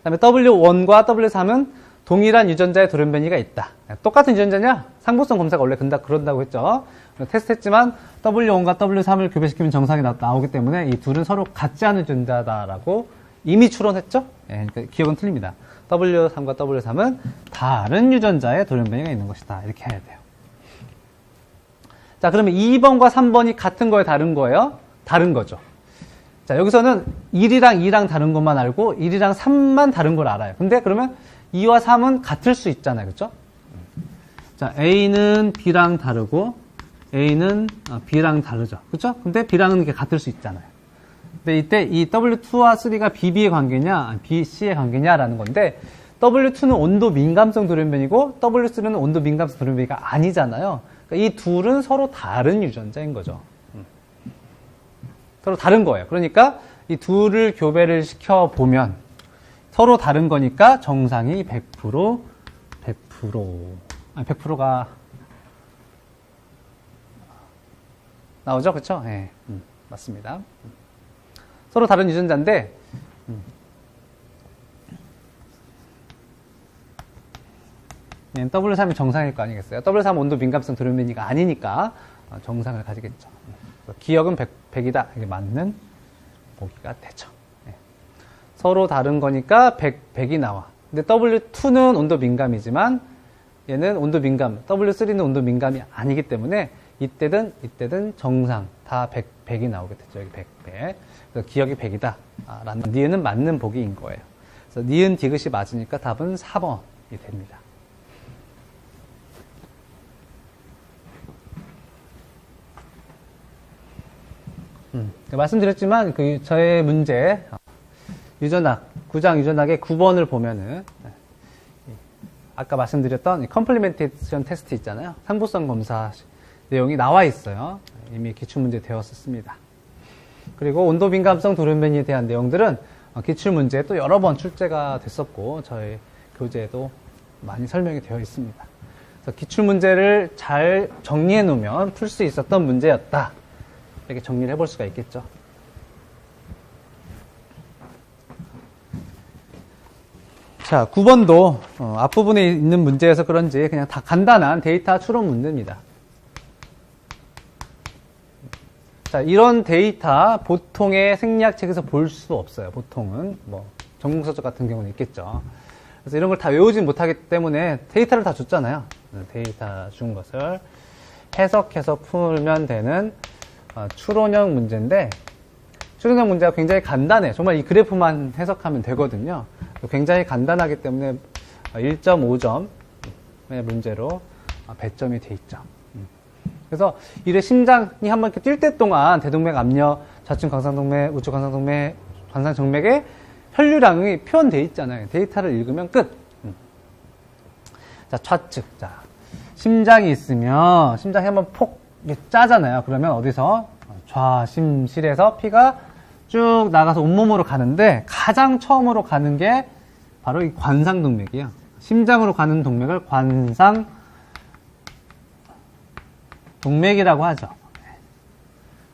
다음에 W1과 W3은 동일한 유전자의 돌연변이가 있다. 예, 똑같은 유전자냐? 상보성 검사가 원래 그런다고 했죠. 테스트했지만 W1과 W3을 교배시키면 정상이 나오기 때문에 이 둘은 서로 같지 않은 유전자다라고 이미 추론했죠? 예, 그러니까 기억은 틀립니다. W3과 W3은 다른 유전자의 돌연변이가 있는 것이다. 이렇게 해야 돼요. 자, 그러면 2번과 3번이 같은 거예요? 다른 거예요? 다른 거죠. 자, 여기서는 1이랑 2랑 다른 것만 알고 1이랑 3만 다른 걸 알아요. 근데 그러면 2와 3은 같을 수 있잖아요. 그렇죠? 자, A는 B랑 다르고 A는 B랑 다르죠. 그렇죠? 근데 B랑은 이게 같을 수 있잖아요. 근데 이때 이 W2와 3가 BB의 관계냐, BC의 관계냐라는 건데, W2는 온도 민감성 돌연변이고, W3는 온도 민감성 돌연변이가 아니잖아요. 그러니까 이 둘은 서로 다른 유전자인 거죠. 서로 다른 거예요. 그러니까 이 둘을 교배를 시켜보면, 서로 다른 거니까 정상이 100%가 나오죠? 그쵸? 예, 맞습니다. 서로 다른 유전자인데, W3이 정상일 거 아니겠어요? W3 온도 민감성 돌연변이가 아니니까 정상을 가지겠죠. 기억은 100이다. 이게 맞는 보기가 되죠. 예. 서로 다른 거니까 100이 나와. 근데 W2는 온도 민감이지만 얘는 온도 민감, W3는 온도 민감이 아니기 때문에 이때든 정상 다 100이 나오게 되죠. 여기 100. 그래서 기억이 100이다. 라는 니은은 맞는 보기인 거예요. 그래서 니은 디귿이 맞으니까 답은 4번이 됩니다. 말씀드렸지만 저의 문제 유전학 9장 유전학의 9번을 보면은 아까 말씀드렸던 컴플리멘테이션 테스트 있잖아요. 상보성 검사 내용이 나와 있어요. 이미 기출문제 되었었습니다. 그리고 온도 민감성 돌연변이에 대한 내용들은 기출문제에 또 여러 번 출제가 됐었고 저희 교재에도 많이 설명이 되어 있습니다. 그래서 기출문제를 잘 정리해 놓으면 풀 수 있었던 문제였다. 이렇게 정리를 해볼 수가 있겠죠. 자, 9번도 앞부분에 있는 문제여서 그런지 그냥 다 간단한 데이터 추론 문제입니다. 자, 자, 이런 데이터 보통의 생리학책에서 볼 수 없어요. 보통은 뭐 전공서적 같은 경우는 있겠죠. 그래서 이런 걸 다 외우진 못하기 때문에 데이터를 다 줬잖아요. 데이터 준 것을 해석해서 풀면 되는 추론형 문제인데, 추론형 문제가 굉장히 간단해. 정말 이 그래프만 해석하면 되거든요. 굉장히 간단하기 때문에 1.5점의 문제로 배점이 돼 있죠. 그래서 이래 심장이 한번 이렇게 뛸 때 동안 대동맥 압력, 좌측 광상동맥, 우측 광상동맥, 관상정맥의 혈류량이 표현되어 있잖아요. 데이터를 읽으면 끝. 자, 좌측. 자, 심장이 있으면 심장이 한번 폭 짜잖아요. 그러면 어디서? 좌심실에서 피가 쭉 나가서 온몸으로 가는데 가장 처음으로 가는 게 바로 이 관상동맥이에요. 심장으로 가는 동맥을 관상동맥이라고 하죠.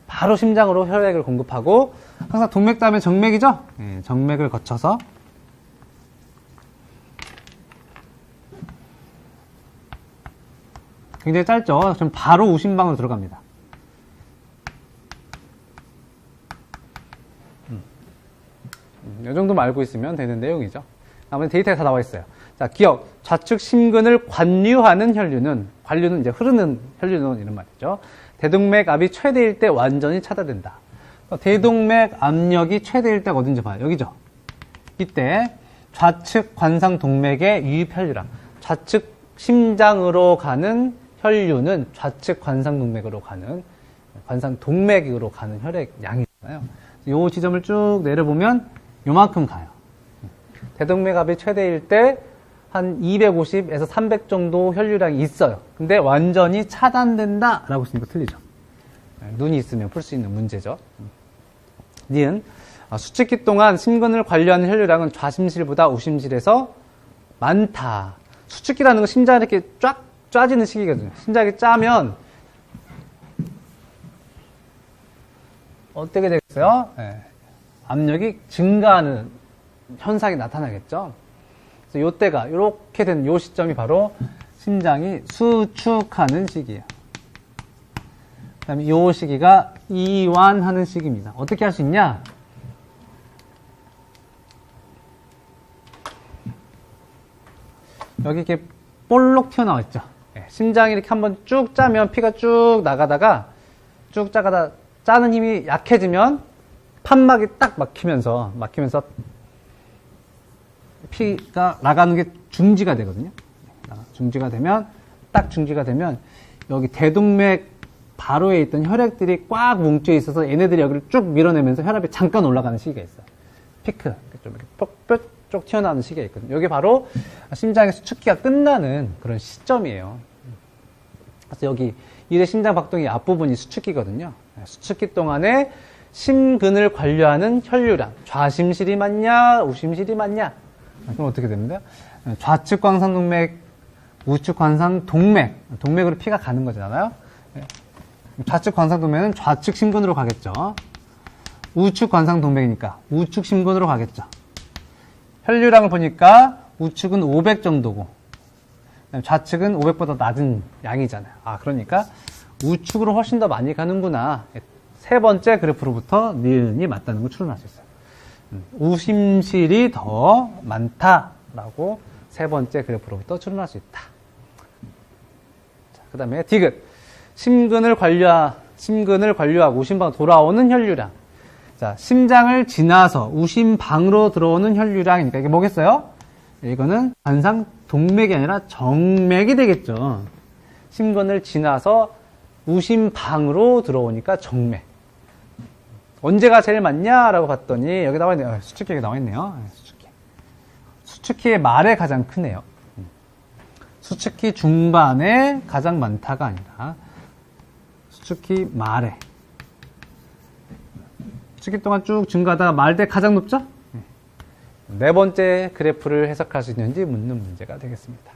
바로 심장으로 혈액을 공급하고, 항상 동맥 다음에 정맥이죠? 네, 정맥을 거쳐서 굉장히 짧죠? 그럼 바로 우심방으로 들어갑니다. 이 정도만 알고 있으면 되는 내용이죠. 아무튼 데이터에 다 나와 있어요. 자, 기억. 좌측 심근을 관류하는 혈류는, 관류는 이제 흐르는 혈류는 이런 말이죠. 대동맥 압이 최대일 때 완전히 차단된다. 대동맥 압력이 최대일 때가 어딘지 봐요. 여기죠. 이때 좌측 관상동맥의 유입 혈류량. 좌측 심장으로 가는 혈류는 좌측 관상동맥으로 가는, 관상동맥으로 가는 혈액량이잖아요. 이 지점을 쭉 내려보면 요만큼 가요. 대동맥 압이 최대일 때 한 250에서 300 정도 혈류량이 있어요. 근데 완전히 차단된다 라고 쓰니까 틀리죠. 눈이 있으면 풀 수 있는 문제죠. 니은 수축기 동안 심근을 관리하는 혈류량은 좌심실보다 우심실에서 많다. 수축기라는 건 심장이 이렇게 쫙 짜지는 시기거든요. 심장이 짜면 어떻게 되겠어요? 압력이 증가하는 현상이 나타나겠죠. 그래서 요때가, 요렇게 된 요 시점이 바로 심장이 수축하는 시기예요. 그 다음에 요 시기가 이완하는 시기입니다. 어떻게 할 수 있냐? 여기 이렇게 볼록 튀어나와 있죠. 심장이 이렇게 한번 쭉 짜면 피가 쭉 나가다가 짜는 힘이 약해지면 판막이 딱 막히면서 피가 나가는 게 중지가 되거든요. 중지가 되면 여기 대동맥 바로에 있던 혈액들이 꽉 뭉쳐 있어서 얘네들이 여기를 쭉 밀어내면서 혈압이 잠깐 올라가는 시기가 있어요. 피크. 좀 이렇게 쭉 튀어나오는 시기가 있거든요. 이게 바로 심장의 수축기가 끝나는 그런 시점이에요. 그래서 여기 이래 심장 박동의 앞부분이 수축기거든요. 수축기 동안에 심근을 관리하는 혈류량. 좌심실이 많냐, 우심실이 많냐. 그럼 어떻게 됩니다? 좌측 관상동맥, 우측 관상동맥. 동맥으로 피가 가는 거잖아요. 좌측 관상동맥은 좌측 심근으로 가겠죠. 우측 관상동맥이니까 우측 심근으로 가겠죠. 혈류량을 보니까 우측은 500 정도고 좌측은 500보다 낮은 양이잖아요. 그러니까 우측으로 훨씬 더 많이 가는구나. 세 번째 그래프로부터 니은이 맞다는 걸 추론할 수 있어요. 우심실이 더 많다라고 세 번째 그래프로부터 추론할 수 있다. 그 다음에 디귿. 심근을 관리하고 우심방으로 돌아오는 혈류량. 자, 심장을 지나서 우심방으로 들어오는 혈류량이니까 이게 뭐겠어요? 이거는 관상동맥이 아니라 정맥이 되겠죠. 심근을 지나서 우심방으로 들어오니까 정맥. 언제가 제일 많냐라고 봤더니 여기 나와 있네요. 수축기가 나와 있네요. 수축기의 말에 가장 크네요. 수축기 중반에 가장 많다가 아니라 수축기 말에. 수축기 동안 쭉 증가하다가 말 때 가장 높죠? 네 번째 그래프를 해석할 수 있는지 묻는 문제가 되겠습니다.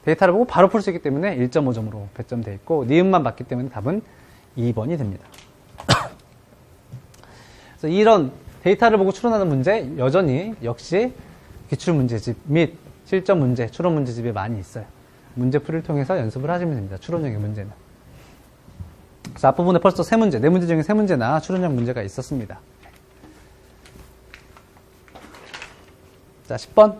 데이터를 보고 바로 풀 수 있기 때문에 1.5점으로 배점되어 있고 니은만 맞기 때문에 답은 2번이 됩니다. 그래서 이런 데이터를 보고 추론하는 문제 여전히 역시 기출문제집 및 실전 문제, 추론 문제집에 많이 있어요. 문제풀이를 통해서 연습을 하시면 됩니다. 추론형의 문제는. 그래서 앞부분에 벌써 세 문제, 네 문제 중에 세 문제나 추론형 문제가 있었습니다. 자, 10번.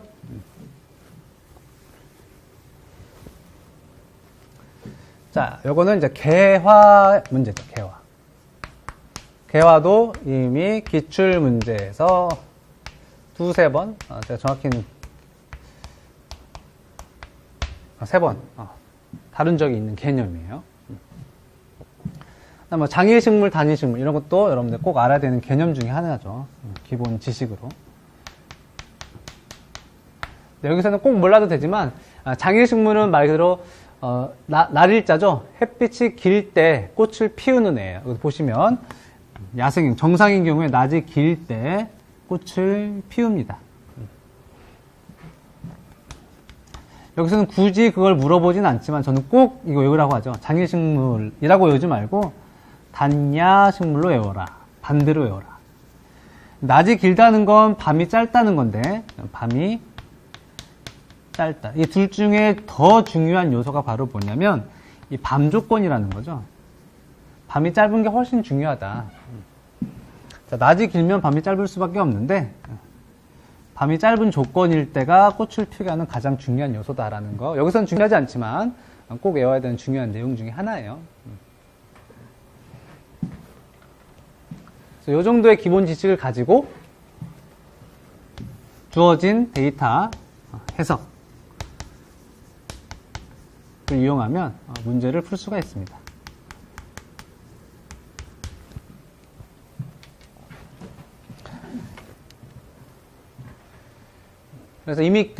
자, 요거는 이제 개화 문제죠, 개화. 개화도 이미 기출 문제에서 두세 번, 제가 정확히는 세 번 다룬 적이 있는 개념이에요. 뭐 장일식물, 단일식물 이런 것도 여러분들 꼭 알아야 되는 개념 중에 하나죠. 기본 지식으로. 네, 여기서는 꼭 몰라도 되지만 장일식물은 말 그대로 날일자죠. 햇빛이 길 때 꽃을 피우는 애예요. 여기 보시면 야생인, 정상인 경우에 낮이 길 때 꽃을 피웁니다. 여기서는 굳이 그걸 물어보진 않지만 저는 꼭 이거 외우라고 하죠. 장일식물이라고 외우지 말고 단야식물로 외워라. 반대로 외워라. 낮이 길다는 건 밤이 짧다는 건데 밤이 짧다. 이 둘 중에 더 중요한 요소가 바로 뭐냐면 이 밤 조건이라는 거죠. 밤이 짧은 게 훨씬 중요하다. 자, 낮이 길면 밤이 짧을 수밖에 없는데 밤이 짧은 조건일 때가 꽃을 피우게 하는 가장 중요한 요소다라는 거. 여기서는 중요하지 않지만 꼭 외워야 되는 중요한 내용 중에 하나예요. 이 정도의 기본 지식을 가지고 주어진 데이터 해석을 이용하면 문제를 풀 수가 있습니다. 그래서 이미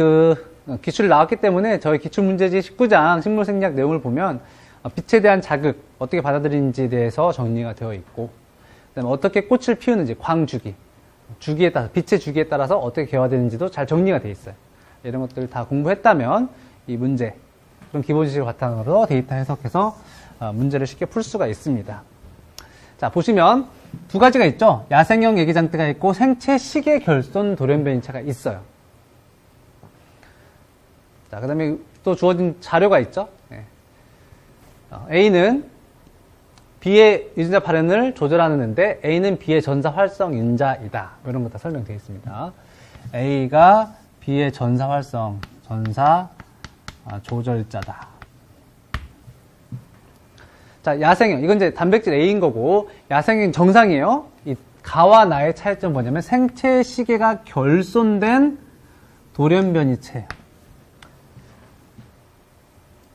기출이 나왔기 때문에 저희 기출문제지 19장 식물생리학 내용을 보면 빛에 대한 자극, 어떻게 받아들이는지에 대해서 정리가 되어 있고, 그다음에 어떻게 꽃을 피우는지, 광주기, 주기에 따라, 빛의 주기에 따라서 어떻게 개화되는지도 잘 정리가 되어 있어요. 이런 것들을 다 공부했다면 이 문제, 그런 기본 지식을 바탕으로 데이터 해석해서 문제를 쉽게 풀 수가 있습니다. 자, 보시면 두 가지가 있죠. 야생형 애기장대가 있고 생체 시계 결손 돌연변이체가 있어요. 자, 그 다음에 또 주어진 자료가 있죠. A는 B의 유전자 발현을 조절하는 애인데 A는 B의 전사 활성 인자이다. 이런 거 다 설명되어 있습니다. A가 B의 전사 활성, 전사 조절자다. 자, 야생형. 이건 이제 단백질 A인 거고, 야생형 정상이에요. 이 가와 나의 차이점은 뭐냐면 생체 시계가 결손된 돌연변이체예요.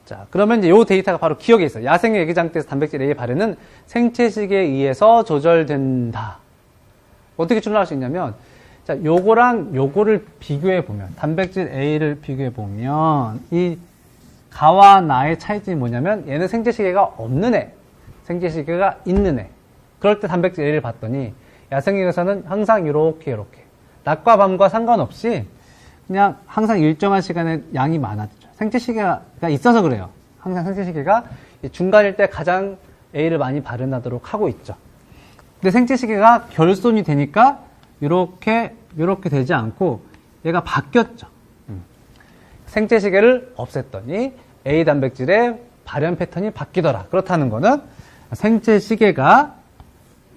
자, 그러면 이제 요 데이터가 바로 기억에 있어요. 야생형 애기장대에서 단백질 A의 발현은 생체시계에 의해서 조절된다. 어떻게 추론할 수 있냐면, 자, 요거랑 요거를 비교해 보면, 단백질 A를 비교해 보면, 이 가와 나의 차이점이 뭐냐면, 얘는 생체시계가 없는 애, 생체시계가 있는 애. 그럴 때 단백질 A를 봤더니, 야생형에서는 항상 요렇게. 낮과 밤과 상관없이, 그냥 항상 일정한 시간에 양이 많아지죠. 생체시계가 있어서 그래요. 항상 생체시계가 중간일 때 가장 A를 많이 발현하도록 하고 있죠. 근데 생체시계가 결손이 되니까 이렇게 되지 않고 얘가 바뀌었죠. 생체시계를 없앴더니 A 단백질의 발현 패턴이 바뀌더라. 그렇다는 거는 생체시계가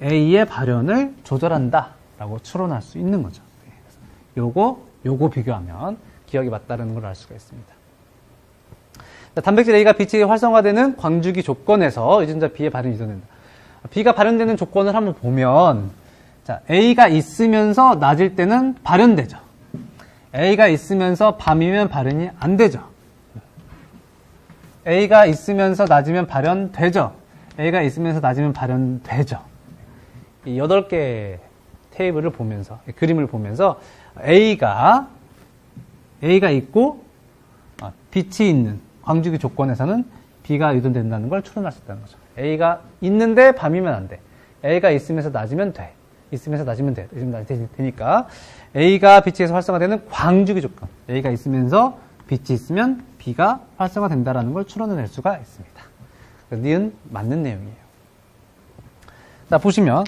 A의 발현을 조절한다 라고 추론할 수 있는 거죠. 요거 비교하면 기억이 맞다는 걸 알 수가 있습니다. 단백질 A가 빛이 활성화되는 광주기 조건에서 유전자 B의 발현이 유도된다. B가 발현되는 조건을 한번 보면, 자, A가 있으면서 낮일 때는 발현되죠. A가 있으면서 밤이면 발현이 안 되죠. A가 있으면서 낮이면 발현되죠. A가 있으면서 낮이면 발현되죠. 이 8개 테이블을 보면서, 그림을 보면서 A가 있고 빛이 있는 광주기 조건에서는 B가 유도된다는 걸 추론할 수 있다는 거죠. A가 있는데 밤이면 안 돼. A가 있으면서 낮이면 돼. 있으면서 낮이면 돼. 있으면 낮이 되니까 A가 빛에서 활성화되는 광주기 조건. A가 있으면서 빛이 있으면 B가 활성화된다는 걸 추론해낼 수가 있습니다. 니은 맞는 내용이에요. 자, 보시면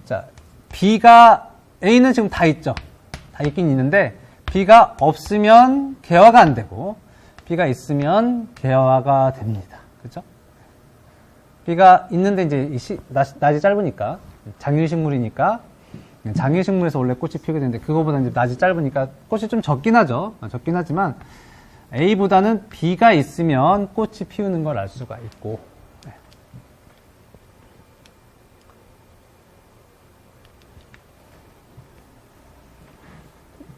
자, B가 A는 지금 다 있죠. 다 있긴 있는데 B가 없으면 개화가 안 되고 B가 있으면 개화가 됩니다. 그죠? 비가 있는데 이제 낮이 짧으니까 장일식물이니까 장일식물에서 원래 꽃이 피게 되는데 그거보다 이제 낮이 짧으니까 꽃이 좀 적긴 하죠. 적긴 하지만 A보다는 B가 있으면 꽃이 피우는 걸 알 수가 있고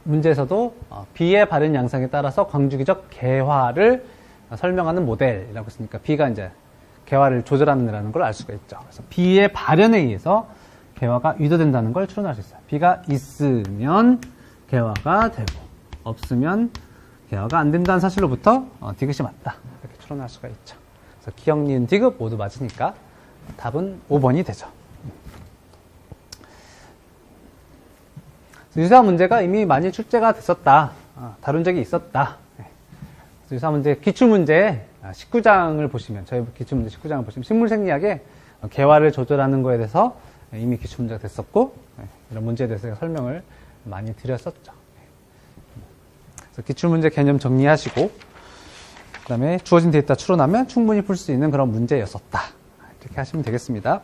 문제에서도 B의 발현 양상에 따라서 광주기적 개화를 설명하는 모델이라고 했으니까 B가 이제 개화를 조절하는 걸 알 수가 있죠. 그래서 B의 발현에 의해서 개화가 유도된다는 걸 추론할 수 있어요. B가 있으면 개화가 되고 없으면 개화가 안 된다는 사실로부터 디귿이 맞다. 이렇게 추론할 수가 있죠. 그래서 기역, 니은, 디귿 모두 맞으니까 답은 5번이 되죠. 유사 문제가 이미 많이 출제가 됐었다. 다룬 적이 있었다. 유사 문제, 기출문제 19장을 보시면, 저희 기출문제 19장을 보시면, 식물생리학의 개화를 조절하는 거에 대해서 이미 기출문제가 됐었고, 이런 문제에 대해서 설명을 많이 드렸었죠. 그래서 기출문제 개념 정리하시고, 그 다음에 주어진 데이터 추론하면 충분히 풀 수 있는 그런 문제였었다. 이렇게 하시면 되겠습니다.